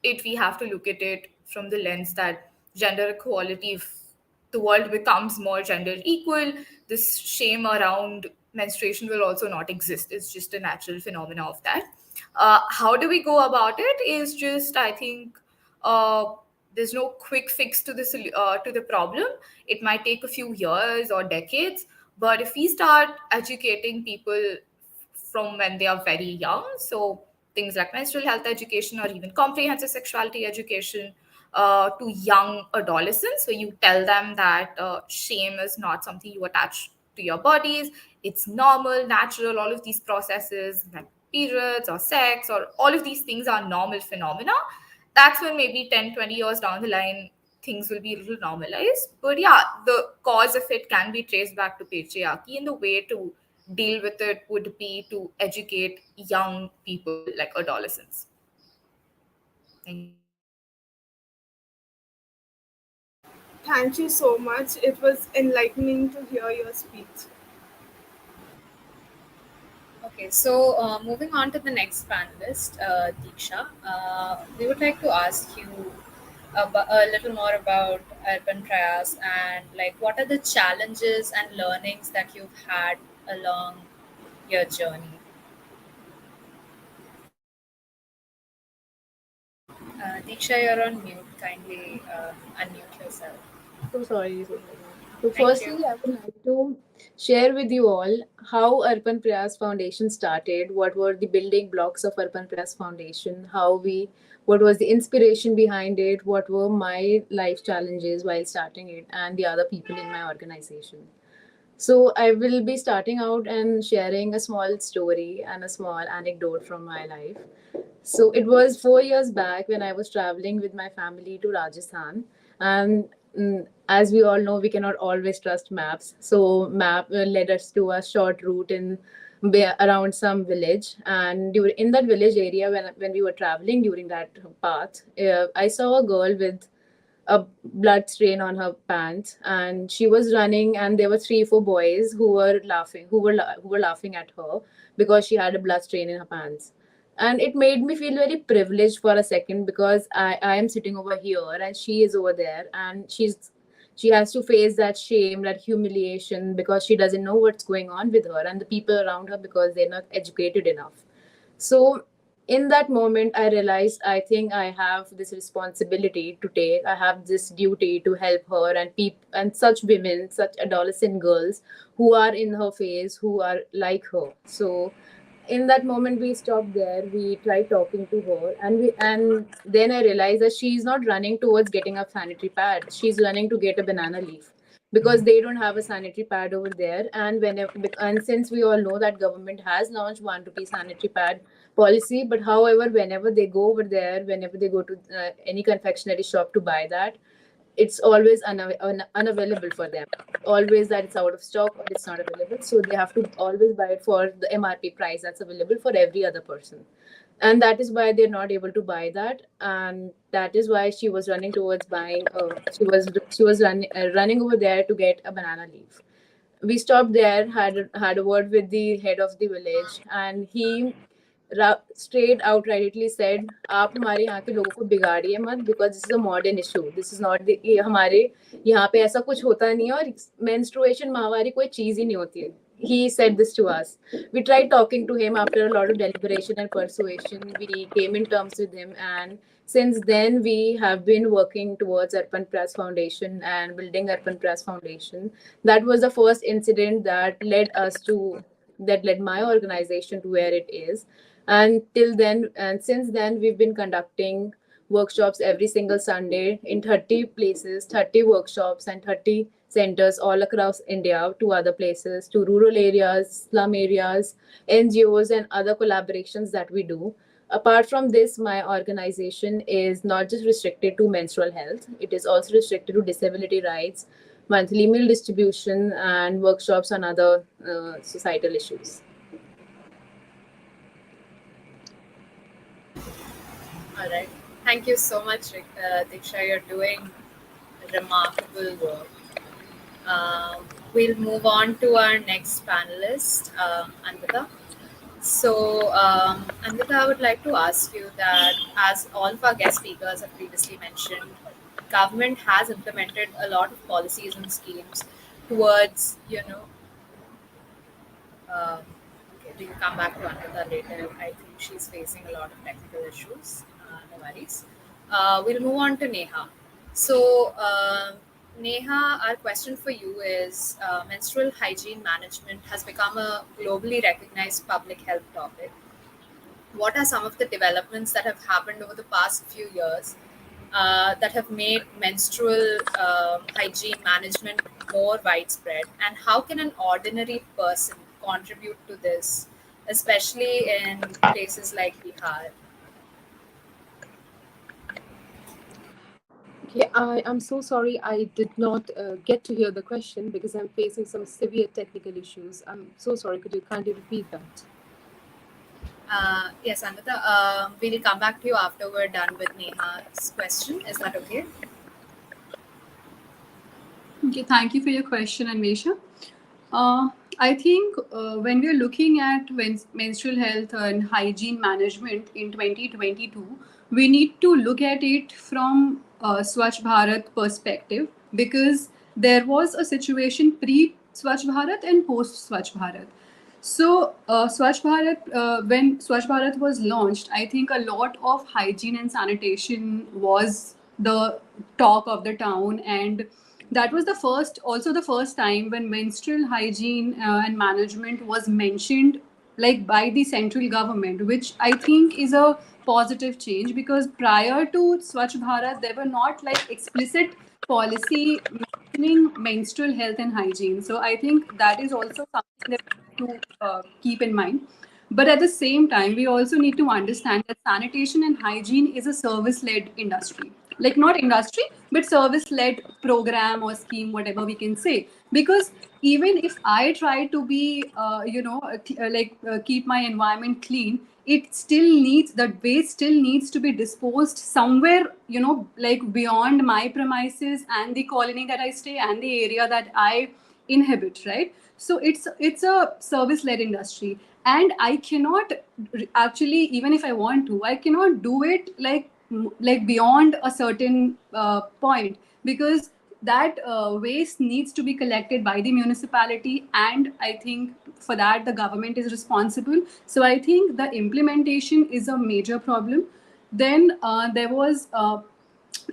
it, we have to look at it from the lens that gender equality, if the world becomes more gender equal, this shame around menstruation will also not exist. It's just a natural phenomena of that. How do we go about it is just, I think, uh, there's no quick fix to to the problem. It might take a few years or decades, but if we start educating people from when they are very young. So things like menstrual health education or even comprehensive sexuality education to young adolescents, where you tell them that shame is not something you attach to your bodies. It's normal, natural. All of these processes like periods or sex or all of these things are normal phenomena. That's when maybe 10, 20 years down the line, things will be a little normalized. But yeah, the cause of it can be traced back to patriarchy, and the way to deal with it would be to educate young people like adolescents. Thank you.
Thank you so much. It was enlightening to hear your speech.
Okay, so moving on to the next panelist, Deeksha, we would like to ask you a little more about urban prayas and like what are the challenges and learnings that you've had along your journey. Deeksha, you're on mute. Kindly unmute yourself.
So sorry, so sorry. So
Thank you.
firstly, I would like to share with you all how Urban Prayas Foundation started, what were the building blocks of Urban Prayas Foundation, what was the inspiration behind it, what were my life challenges while starting it, and the other people in my organization. So I will be starting out and sharing a small story and a small anecdote from my life. So it was 4 years back when I was traveling with my family to Rajasthan, and as we all know, we cannot always trust maps. So map led us to a short route around some village, and in that village area, when we were traveling during that path, I saw a girl with a blood stain on her pants, and she was running, and there were 3 4 boys who were laughing at her because she had a blood stain in her pants. And it made me feel very privileged for a second, because I am sitting over here and she is over there, and she has to face that shame, that humiliation, because she doesn't know what's going on with her and the people around her, because they're not educated enough. So in that moment I realized, I think I have this responsibility to take, I have this duty to help her and and such women, such adolescent girls who are in her phase, who are like her. So in that moment we stopped there, we tried talking to her, and then I realized that she's not running towards getting a sanitary pad, she's running to get a banana leaf, because they don't have a sanitary pad over there. And whenever, and since we all know that government has launched 1 rupee sanitary pad policy, but however whenever they go over there, whenever they go to any confectionery shop to buy that, it's always unavailable for them, always that it's out of stock or it's not available, so they have to always buy it for the MRP price that's available for every other person. And that is why they're not able to buy that, and that is why she was running towards buying running over there to get a banana leaf. We stopped there, had a word with the head of the village, and he straight outrightly said, आप हमारे यहाँ के लोगों को बिगाड़िए मत, because this is a modern issue, this is not the, ये हमारे यहाँ पे ऐसा कुछ होता नहीं है, और menstruation महावारी कोई चीज ही नहीं होती है. He said this to us. We tried talking to him. After a lot of deliberation and persuasion, we came in terms with him, and since then we have been working towards Arpan Press Foundation and building Arpan Press Foundation. That was the first incident that led my organization to where it is. And till then, and since then, we've been conducting workshops every single Sunday in 30 places, 30 workshops and 30 centers all across India, to other places, to rural areas, slum areas, NGOs, and other collaborations that we do. Apart from this, my organization is not just restricted to menstrual health, it is also restricted to disability rights, monthly meal distribution, and workshops on other societal issues.
All right. Thank you so much, Diksha. You're doing remarkable work. We'll move on to our next panelist, Anvita. So, Anvita, I would like to ask you that, as all of our guest speakers have previously mentioned, government has implemented a lot of policies and schemes towards, um, okay, we will come back to Anvita later. I think she's facing a lot of technical issues. No worries. We'll move on to Neha. So, Neha, our question for you is, menstrual hygiene management has become a globally recognized public health topic. What are some of the developments that have happened over the past few years that have made menstrual hygiene management more widespread? And how can an ordinary person contribute to this, especially in places like Bihar?
Okay, I am so sorry I did not get to hear the question because I'm facing some severe technical issues. I'm so sorry. Could you kindly repeat that?
Yes, Anvita, we'll come back to you after we're done with Neha's question. Is that okay?
Okay, thank you for your question, Anvesha. I think when we're looking at menstrual health and hygiene management in 2022, we need to look at it from Swachh Bharat perspective, because there was a situation pre Swachh Bharat and post Swachh Bharat. So, Swachh Bharat, when Swachh Bharat was launched, I think a lot of hygiene and sanitation was the talk of the town, and that was also the first time when menstrual hygiene and management was mentioned, like by the central government, which I think is a positive change, because prior to Swachh Bharat, there were not like explicit policy mentioning menstrual health and hygiene. So I think that is also something that we need to keep in mind. But at the same time, we also need to understand that sanitation and hygiene is a service-led industry. Like not industry, but service-led program or scheme, whatever we can say. Because even if I try to be, keep my environment clean, it still needs, that waste still needs to be disposed somewhere, like beyond my premises and the colony that I stay and the area that I inhibit, right? So it's a service led industry, and I cannot actually, even if I want to, I cannot do it like beyond a certain point, because that waste needs to be collected by the municipality, and I think for that the government is responsible. So I think the implementation is a major problem. Then there was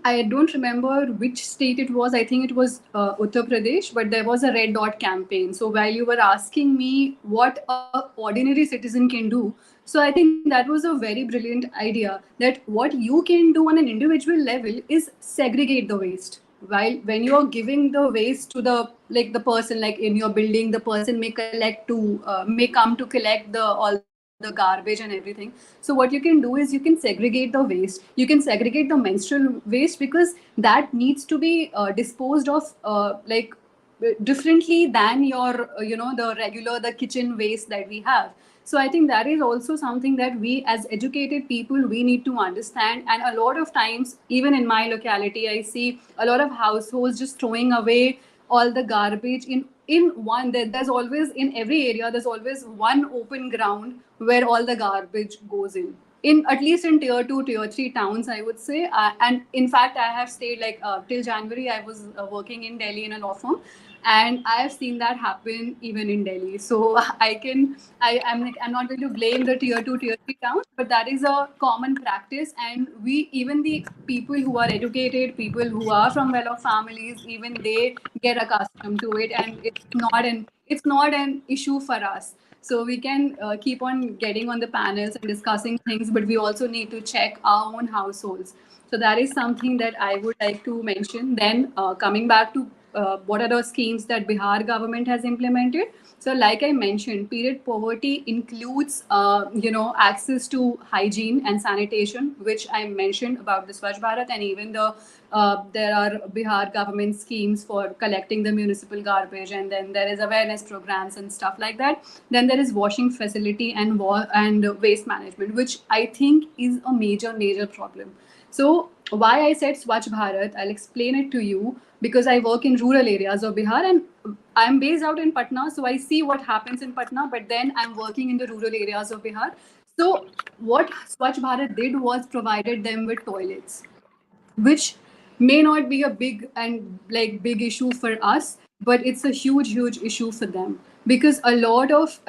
I don't remember which state it was. I think it was Uttar Pradesh, but there was a red dot campaign. So while you were asking me what a ordinary citizen can do, so I think that was a very brilliant idea, that what you can do on an individual level is segregate the waste. While when you are giving the waste to the person, like in your building, the person may come to collect the all the garbage and everything. So what you can do is you can segregate the waste. You can segregate the menstrual waste, because that needs to be disposed of differently than your the regular, the kitchen waste that we have. So I think that is also something that we as educated people, we need to understand. And a lot of times, even in my locality, I see a lot of households just throwing away all the garbage in one. There's always, in every area, there's always one open ground where all the garbage goes in at least in tier 2, tier 3 towns, I would say. And in fact, I have stayed till January, I was working in Delhi in a law firm, and I have seen that happen even in Delhi. So I'm not going to blame the tier 2, tier 3 towns, but that is a common practice. And we, even the people who are educated, people who are from well-off families, even they get accustomed to it, and it's not an issue for us. So we can keep on getting on the panels and discussing things, but we also need to check our own households. So that is something that I would like to mention. Then coming back to what are the schemes that Bihar government has implemented. So like I mentioned, period poverty includes, access to hygiene and sanitation, which I mentioned about the Swachh Bharat, and even there are Bihar government schemes for collecting the municipal garbage, and then there is awareness programs and stuff like that. Then there is washing facility and waste management, which I think is a major problem. So why I said Swachh Bharat, I'll explain it to you, because I work in rural areas of Bihar, and I'm based out in Patna, so I see what happens in Patna, but then I'm working in the rural areas of Bihar. So what Swachh Bharat did was provided them with toilets, which may not be a big issue for us, but it's a huge issue for them, because a lot of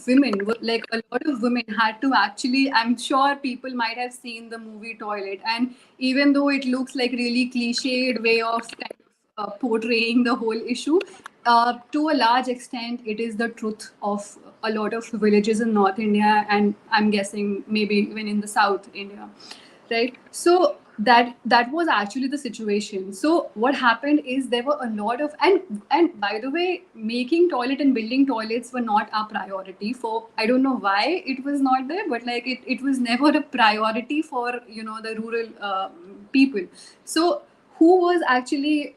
women had to actually, I'm sure people might have seen the movie Toilet, and even though it looks like really cliched way of kind of portraying the whole issue, to a large extent it is the truth of a lot of villages in North India, and I'm guessing maybe even in the South India, right? So that was actually the situation. So what happened is there were a lot of, and by the way, making toilet and building toilets were not our priority. For I don't know why it was not there, but like it was never a priority for the rural people. So who was actually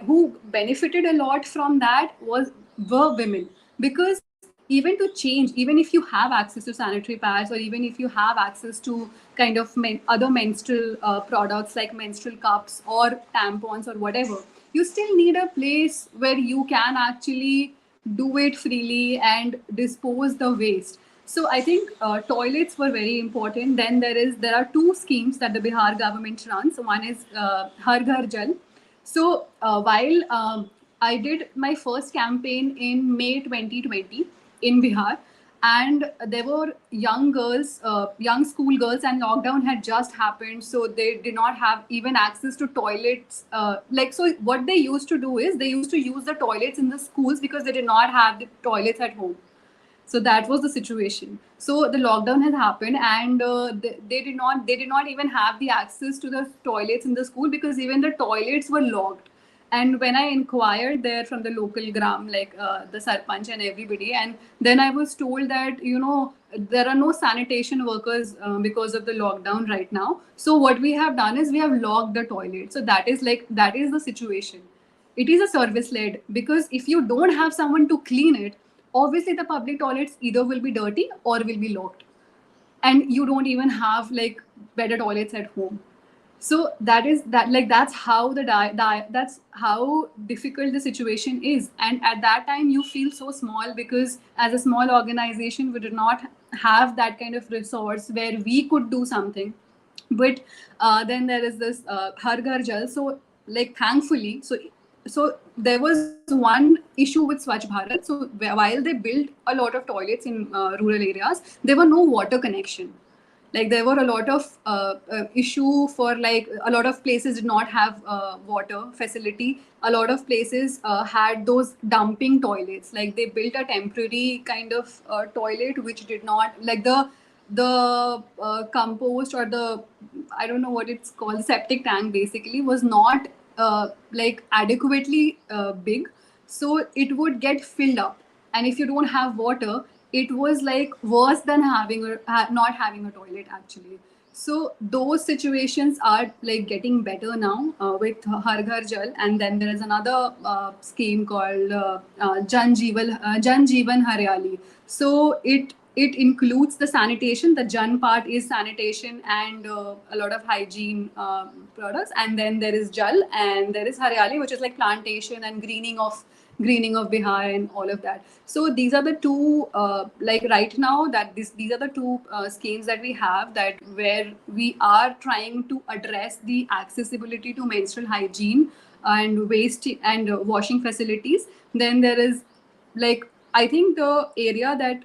who benefited a lot from that were women, because even to change, even if you have access to sanitary pads, or even if you have access to kind of other menstrual products like menstrual cups or tampons or whatever, you still need a place where you can actually do it freely and dispose the waste. So I think toilets were very important. Then there are two schemes that the Bihar government runs. One is Har Ghar Jal. So while I did my first campaign in May 2020 in Bihar, and there were young girls, young school girls, and lockdown had just happened, so they did not have even access to toilets. So what they used to do is they used to use the toilets in the schools because they did not have the toilets at home. So that was the situation. So the lockdown has happened, and they did not even have the access to the toilets in the school, because even the toilets were locked. And when I inquired there from the local gram, like the sarpanch and everybody, and then I was told that there are no sanitation workers because of the lockdown right now. So what we have done is we have locked the toilet. So that is the situation. It is a service led, because if you don't have someone to clean it, obviously the public toilets either will be dirty or will be locked, and you don't even have like better toilets at home. So that's how that's how difficult the situation is. And at that time you feel so small, because as a small organization we did not have that kind of resource where we could do something. But then there is this Har Ghar Jal. So like thankfully, so there was one issue with Swachh Bharat. So while they built a lot of toilets in rural areas, there were no water connection. Like there were a lot of issue for, like a lot of places did not have water facility. A lot of places had those dumping toilets. Like they built a temporary kind of toilet which did not, like the compost, or the, I don't know what it's called, septic tank basically, was not like adequately big, so it would get filled up. And if you don't have water, it was like worse than not having a toilet actually. So those situations are like getting better now with Har Ghar Jal. And then there is another scheme called Jan Jeevan Haryali. So it includes the sanitation. The Jan part is sanitation and a lot of hygiene products. And then there is Jal and there is Haryali, which is like plantation and greening of Bihar and all of that. So these are the two, like right now, these are the two schemes that we have, that where we are trying to address the accessibility to menstrual hygiene and waste and washing facilities. Then there is, like, I think the area that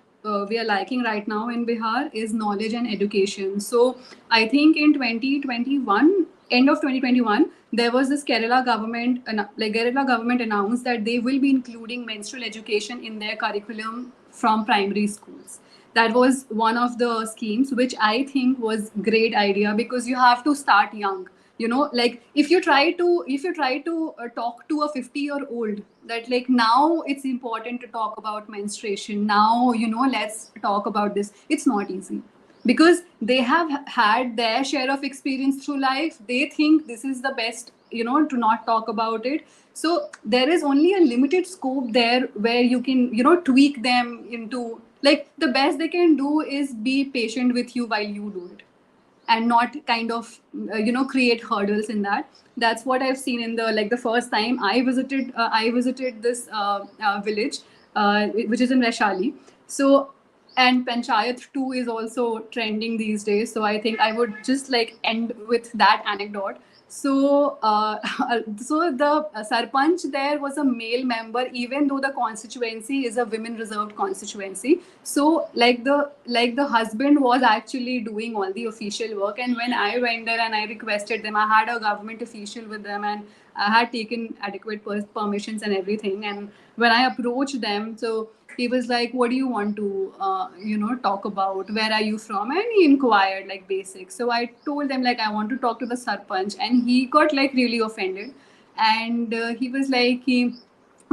we are liking right now in Bihar is knowledge and education. So I think in 2021, end of 2021, there was this Kerala government announced that they will be including menstrual education in their curriculum from primary schools. That was one of the schemes which I think was great idea, because you have to start young. Like if you try to talk to a 50-year-old that, like, now it's important to talk about menstruation, now, let's talk about this, it's not easy, because they have had their share of experience through life. They think this is the best, to not talk about it. So there is only a limited scope there where you can, tweak them into, like, the best they can do is be patient with you while you do it, and not kind of create hurdles in that. That's what I've seen in the first time I visited this village, which is in Vaishali. So, and Panchayat 2 is also trending these days, so I think I would just like end with that anecdote. So so the sarpanch there was a male member, even though the constituency is a women reserved constituency. So like the husband was actually doing all the official work. And when I went there and I requested them, I had a government official with them, and I had taken adequate permissions and everything. And when I approached them, so he was like, what do you want to talk about, where are you from? And he inquired like basics. So I told them, like, I want to talk to the sarpanch. And he got like really offended. And he was like,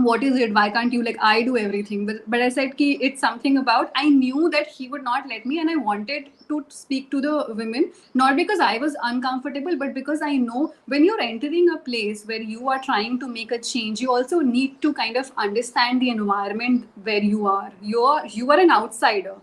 what is it, why can't you, like, I do everything. But I said ki it's something about, I knew that he would not let me, and I wanted to speak to the women, not because I was uncomfortable, but because I know when you're entering a place where you are trying to make a change, you also need to kind of understand the environment where you are an outsider.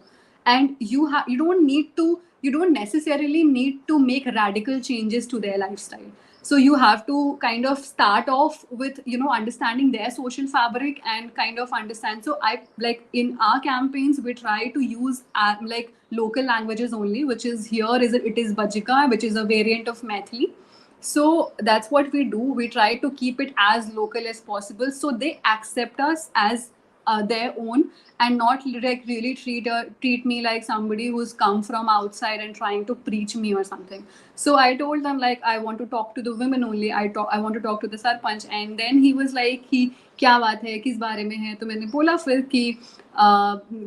And you don't necessarily need to make radical changes to their lifestyle. So you have to kind of start off with understanding their social fabric and kind of understand. So I, like, in our campaigns we try to use like local languages only, which is here is it is Bajika, which is a variant of Maithili. So that's what we do. We try to keep it as local as possible, so they accept us as their own, and not like really treat me like somebody who's come from outside and trying to preach me or something. So I told them, like, I want to talk to the women only. I want to talk to the sarpanch. And then he was like, कि क्या बात है, किस बारे में है? तो मैंने बोला फिर कि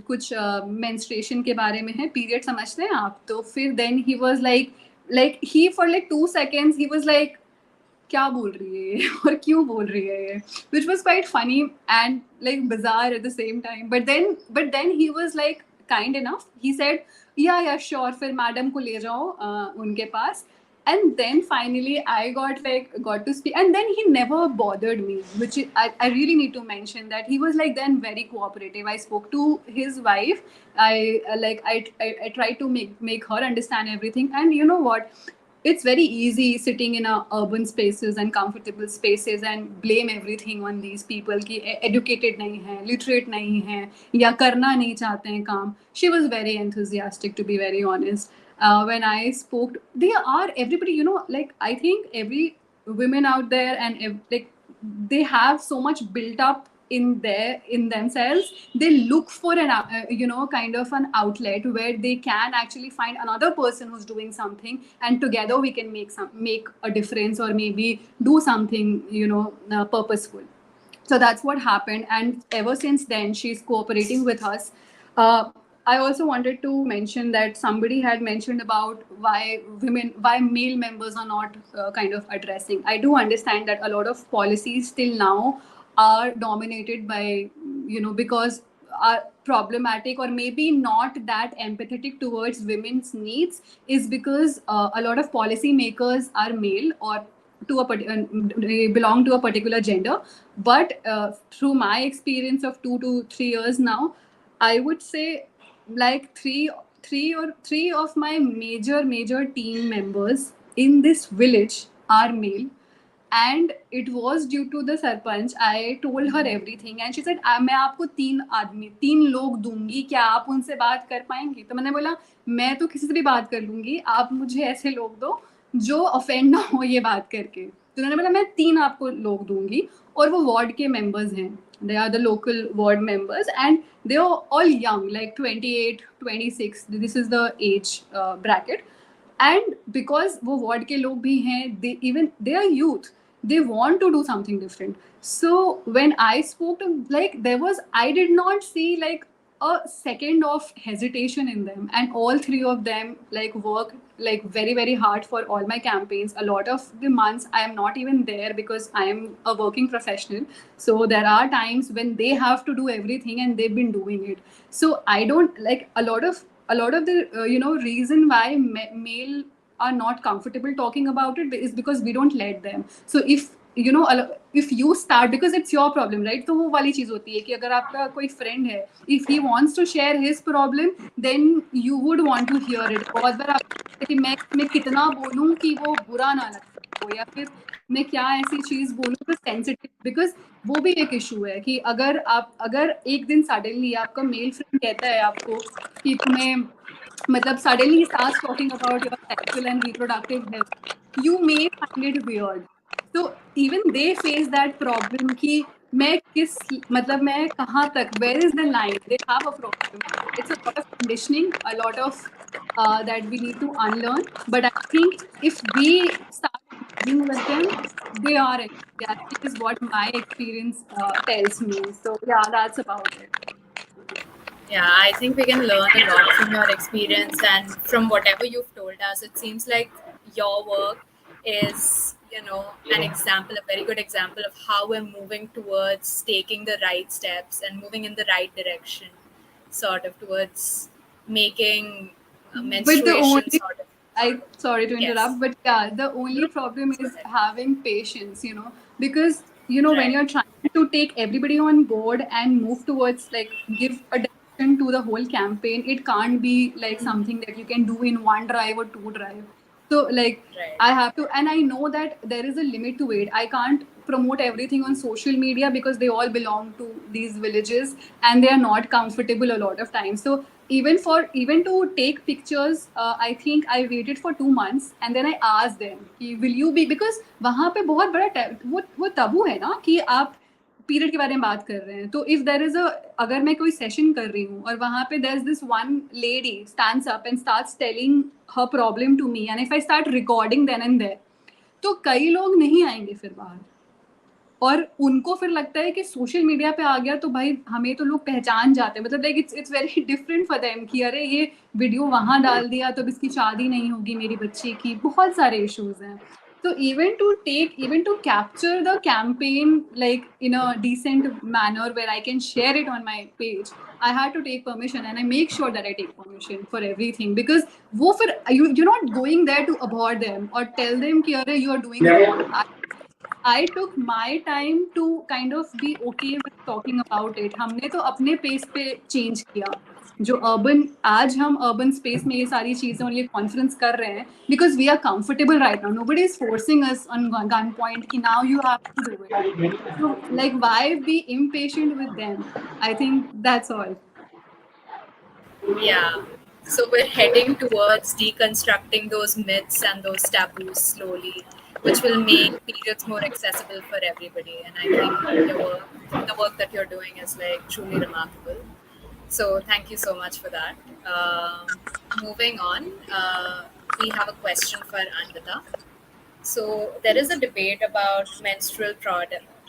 कुछ menstruation के बारे में है, period समझते हैं आप? तो फिर then he was like he for like 2 seconds he was like, क्या बोल रही है ये और क्यों बोल रही है ये, which was quite funny and like bizarre at the same time. But then he was like kind enough. He said, yeah sure, फिर मैडम को ले जाओ उनके पास. And then finally I got to speak, and then he never bothered me, which I really need to mention that he was like then very cooperative. I spoke to his wife. I tried to make her understand everything. And you know what, it's very easy sitting in our urban spaces and comfortable spaces and blame everything on these people कि educated नहीं है, literate नहीं है, या करना नहीं चाहते हैं काम. She was very enthusiastic, to be very honest. When I spoke, they are everybody, like I think every women out there and like they have so much built up in themselves. They look for an kind of an outlet where they can actually find another person who's doing something, and together we can make a difference, or maybe do something purposeful. So that's what happened, and ever since then she's cooperating with us. I also wanted to mention that somebody had mentioned about why male members are not kind of addressing. I do understand that a lot of policies till now are dominated by, because are problematic or maybe not that empathetic towards women's needs, is because a lot of policy makers are male, or they belong to a particular gender. But through my experience of 2 to 3 years now, I would say like three of my major team members in this village are male, and it was due to the sarpanch. I told her everything and she said, मैं आपको 3 लोग दूंगी, क्या आप उनसे बात कर पाएंगी? तो मैंने बोला, मैं तो किसी से भी बात कर लूंगी, आप मुझे ऐसे लोग दो जो ऑफेंड ना हो ये बात करके. तो उन्होंने बोला, मैं 3 आपको लोग दूंगी, और वो वार्ड के मेंबर्स हैं. They are the local ward members, and they are all young, like 28, 26. This is the age bracket. And because वो वार्ड के लोग भी हैं, they are youth, they want to do something different. So when I spoke to, like, I did not see like a second of hesitation in them, and all 3 of them like work like very very hard for all my campaigns. A lot of the months I am not even there because I am a working professional, so there are times when they have to do everything, and they've been doing it. So I don't like a lot of the reason why male are not comfortable talking about it is because we don't let them. So if you start, because it's your problem, right? तो वो वाली चीज होती है कि अगर आपका कोई friend है, if he wants to share his problem, then you would want to hear it. बहुत बार आप कि मैं कितना बोलूं कि वो बुरा ना लगे हो, या फिर मैं क्या ऐसी चीज बोलूं जो सेंसिटिव, बिकॉज वो भी एक इशू है कि अगर एक दिन सडनली आपका मेल फ्रेंड कहता है आपको कि तुम्हें मतलब suddenly starts talking about your sexual and reproductive health, you may find it weird. So even they face that problem कि मैं कहाँ तक, where is the line? They have a problem. It's a lot of conditioning, a lot of that we need to unlearn. But I think if we start engaging with them, they are enthusiastic, is what my experience tells me. So yeah, that's about it.
Yeah, I think we can learn a lot from your experience and from whatever you've told us. It seems like your work is, an example, a very good example of how we're moving towards taking the right steps and moving in the right direction, sort of towards making
But the
menstruation
only,
sort of.
sorry to interrupt,
Yes.
but yeah, the only problem
Go
is
ahead.
having patience, because when
Right.
you're trying to take everybody on board and move towards like give a direction to the whole campaign, it can't be like something that you can do in one drive or two drive. So like
Right.
I have to, and I know that there is a limit to it. I can't promote everything on social media because they all belong to these villages and they are not comfortable a lot of times. So even to take pictures, I think I waited for 2 months and then I asked them, कि, will you be, because वहाँ पे बहुत बड़ा वो तबू है ना कि आप पीरियड के बारे में बात कर रहे हैं. तो इफ देयर इज अगर मैं कोई सेशन कर रही हूँ और वहाँ पे there is this one lady stands up and starts telling her problem to me, and if I start recording then and there, तो कई लोग नहीं आएंगे फिर बाहर, और उनको फिर लगता है कि सोशल मीडिया पे आ गया तो भाई हमें तो लोग पहचान जाते हैं, मतलब like it's very different for them कि अरे ये वीडियो वहाँ डाल दिया तो अब इसकी शादी नहीं होगी मेरी बच्ची की. बहुत सारे इश्यूज हैं. So even to capture the campaign like in a decent manner where I can share it on my page, I had to take permission, and I make sure that I take permission for everything, because वो फिर you're not going there to abhor them or tell them कि अरे you are doing wrong. I took my time to kind of be okay with talking about it. हमने तो अपने pace पे change किया. जो अर्बन आज हम अर्बन स्पेस में ये सारी चीजें और ये कॉन्फ्रेंस कर रहे हैं because we are comfortable right now. Nobody is forcing us on gun point कि now you have to do it. So like why be impatient with them? I think that's all.
Yeah. So we're heading towards deconstructing those myths and those taboos slowly, which will make periods more accessible for everybody. And I think the work that you're doing is like truly remarkable. So thank you so much for that. Moving on, we have a question for Anvita. So there is a debate about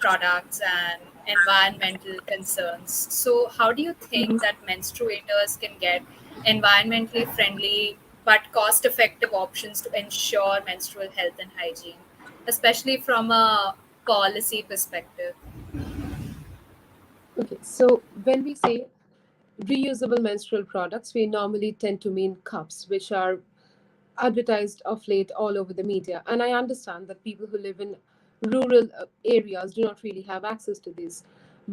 products and environmental concerns. So how do you think that menstruators can get environmentally friendly but cost-effective options to ensure menstrual health and hygiene, especially from a policy perspective?
Okay, so when we say reusable menstrual products, we normally tend to mean cups, which are advertised of late all over the media. And I understand that people who live in rural areas do not really have access to these.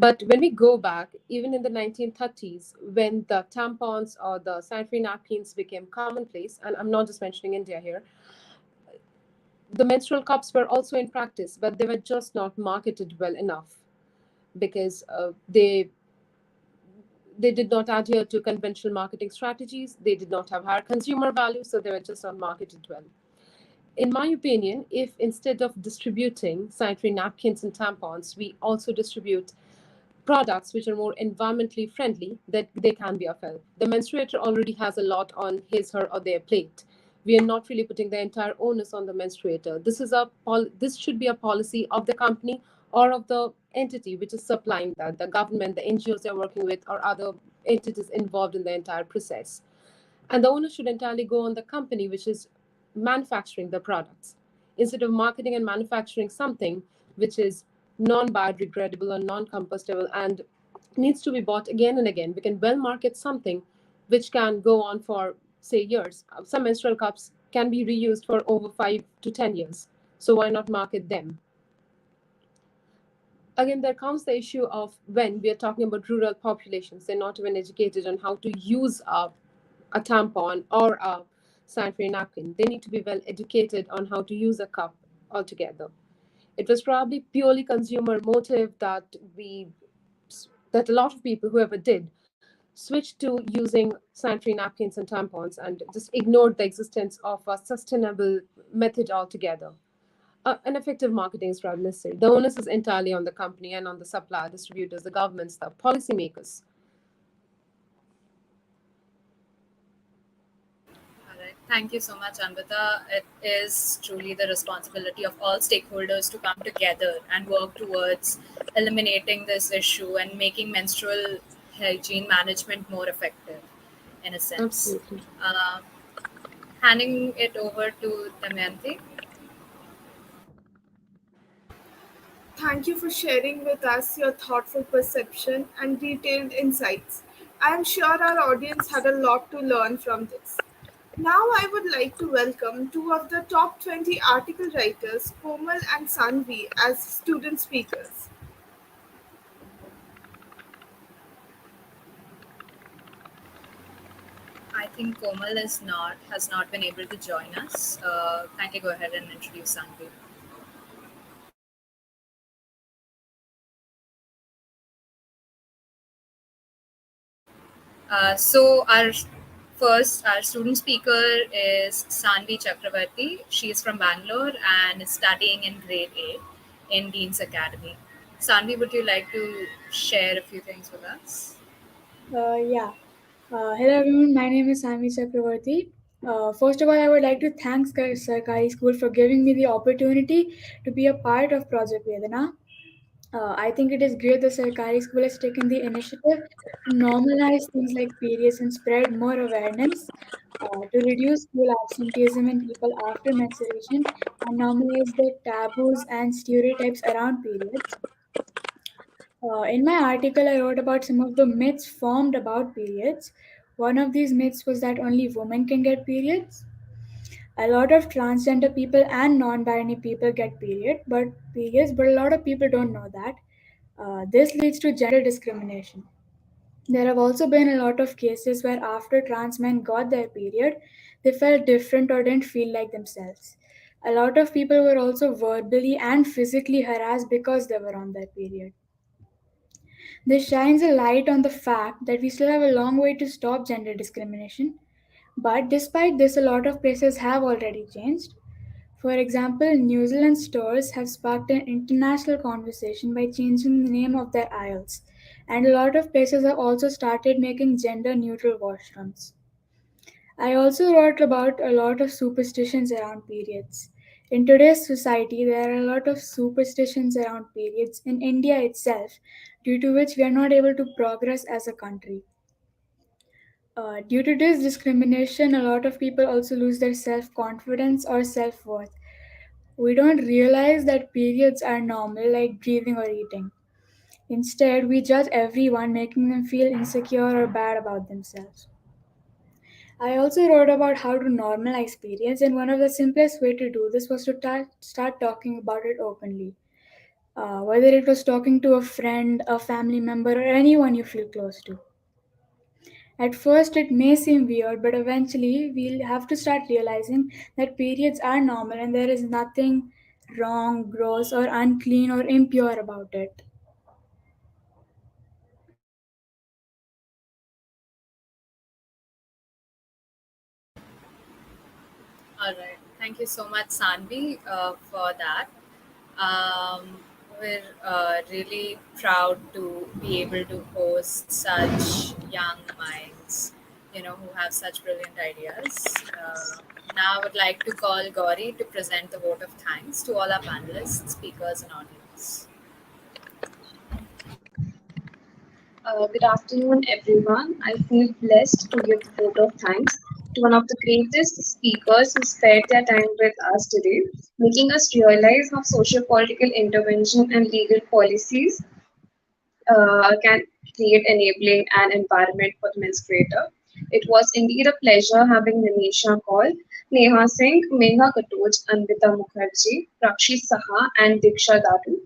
But when we go back, even in the 1930s, when the tampons or the sanitary napkins became commonplace, and I'm not just mentioning India here, the menstrual cups were also in practice, but they were just not marketed well enough because they did not adhere to conventional marketing strategies. They did not have higher consumer value, so they were just not marketed well. In my opinion, if instead of distributing sanitary napkins and tampons, we also distribute products which are more environmentally friendly, that they can be of help. The menstruator already has a lot on his, her, or their plate. We are not really putting the entire onus on the menstruator. This should be a policy of the company or of the entity which is supplying that, the government, the NGOs they're working with, or other entities involved in the entire process. And the onus should entirely go on the company which is manufacturing the products. Instead of marketing and manufacturing something which is non-biodegradable or non-compostable and needs to be bought again and again, we can well market something which can go on for, say, years. Some menstrual cups can be reused for over 5 to 10 years. So why not market them? Again, there comes the issue of when we are talking about rural populations, they're not even educated on how to use a tampon or a sanitary napkin. They need to be well educated on how to use a cup altogether. It was probably purely consumer motive that a lot of people, whoever did, switched to using sanitary napkins and tampons and just ignored the existence of a sustainable method altogether. An effective marketing is rather necessary. The onus is entirely on the company and on the supplier, distributors, the governments, the policymakers.
All right. Thank you so much, Anvita. It is truly the responsibility of all stakeholders to come together and work towards eliminating this issue and making menstrual hygiene management more effective, in a sense.
Absolutely.
Uh, Handing it over to Damayanti.
Thank you for sharing with us your thoughtful perception and detailed insights. I am sure our audience had a lot to learn from this. Now, I would like to welcome two of the top 20 article writers, Komal and Sanvi, as student speakers.
I think Komal has not been able to join us. Kindly go ahead and introduce Sanvi. Our student speaker is Sanvi Chakravarti. She is from Bangalore and is studying in grade 8 in Dean's Academy. Sanvi, would you like to share a few things with us?
Yeah. Hello everyone, my name is Sami Chakravarti. First of all, I would like to thank Sarkari School for giving me the opportunity to be a part of Project Vedana. I think it is great that Sarkari School has taken the initiative to normalize things like periods and spread more awareness, to reduce school absenteeism in people after menstruation and normalize the taboos and stereotypes around periods. In my article, I wrote about some of the myths formed about periods. One of these myths was that only women can get periods. A lot of transgender people and non-binary people get periods, but a lot of people don't know that. This leads to gender discrimination. There have also been a lot of cases where after trans men got their period, they felt different or didn't feel like themselves. A lot of people were also verbally and physically harassed because they were on their period. This shines a light on the fact that we still have a long way to stop gender discrimination. But despite this, a lot of places have already changed. For example, New Zealand stores have sparked an international conversation by changing the name of their aisles, and a lot of places have also started making gender neutral washrooms. I also wrote about a lot of superstitions around periods. In today's society, there are a lot of superstitions around periods in India itself, due to which we are not able to progress as a country. Due to this discrimination, a lot of people also lose their self confidence or self worth. We don't realize that periods are normal, like breathing or eating. Instead, we judge everyone, making them feel insecure or bad about themselves. I also wrote about how to normalize periods, and one of the simplest way to do this was to start talking about it openly. Whether it was talking to a friend, a family member, or anyone you feel close to. At first, it may seem weird, but eventually, we'll have to start realizing that periods are normal and there is nothing wrong, gross, or unclean or impure about it.
All right. Thank you so much, Sanvi, for that. We're really proud to be able to host such young minds, who have such brilliant ideas. Now, I would like to call Gauri to present the vote of thanks to all our panelists, speakers, and audience.
Good afternoon, everyone. I feel blessed to give the vote of thanks to one of the greatest speakers who spared their time with us today, making us realize how socio-political intervention and legal policies can create enabling an environment for the menstruator. It was indeed a pleasure having Nimisha Kaul, Neha Singh, Megha Katoj, Anvita Mukherjee, Rakshi Saha, and Diksha Dadu.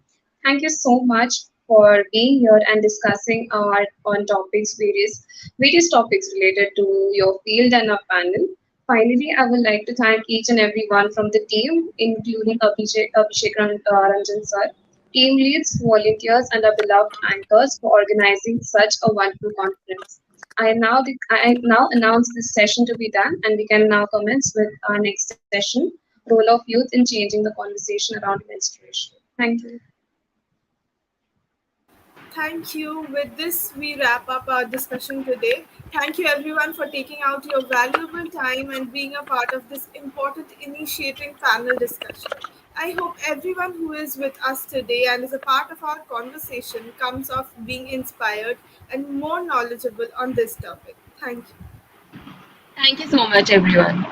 Thank you so much for being here and discussing our on topics various topics related to your field and our panel. Finally, I would like to thank each and every one from the team, including Ranjan sir, team leads, volunteers, and our beloved anchors for organizing such a wonderful conference. I now announce this session to be done, and we can now commence with our next session, role of youth in changing the conversation around menstruation. Thank you.
Thank you. With this, we wrap up our discussion today. Thank you, everyone, for taking out your valuable time and being a part of this important initiating panel discussion. I hope everyone who is with us today and is a part of our conversation comes off being inspired and more knowledgeable on this topic. Thank you.
Thank you so much, everyone.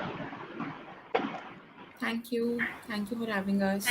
Thank you. Thank you for having us.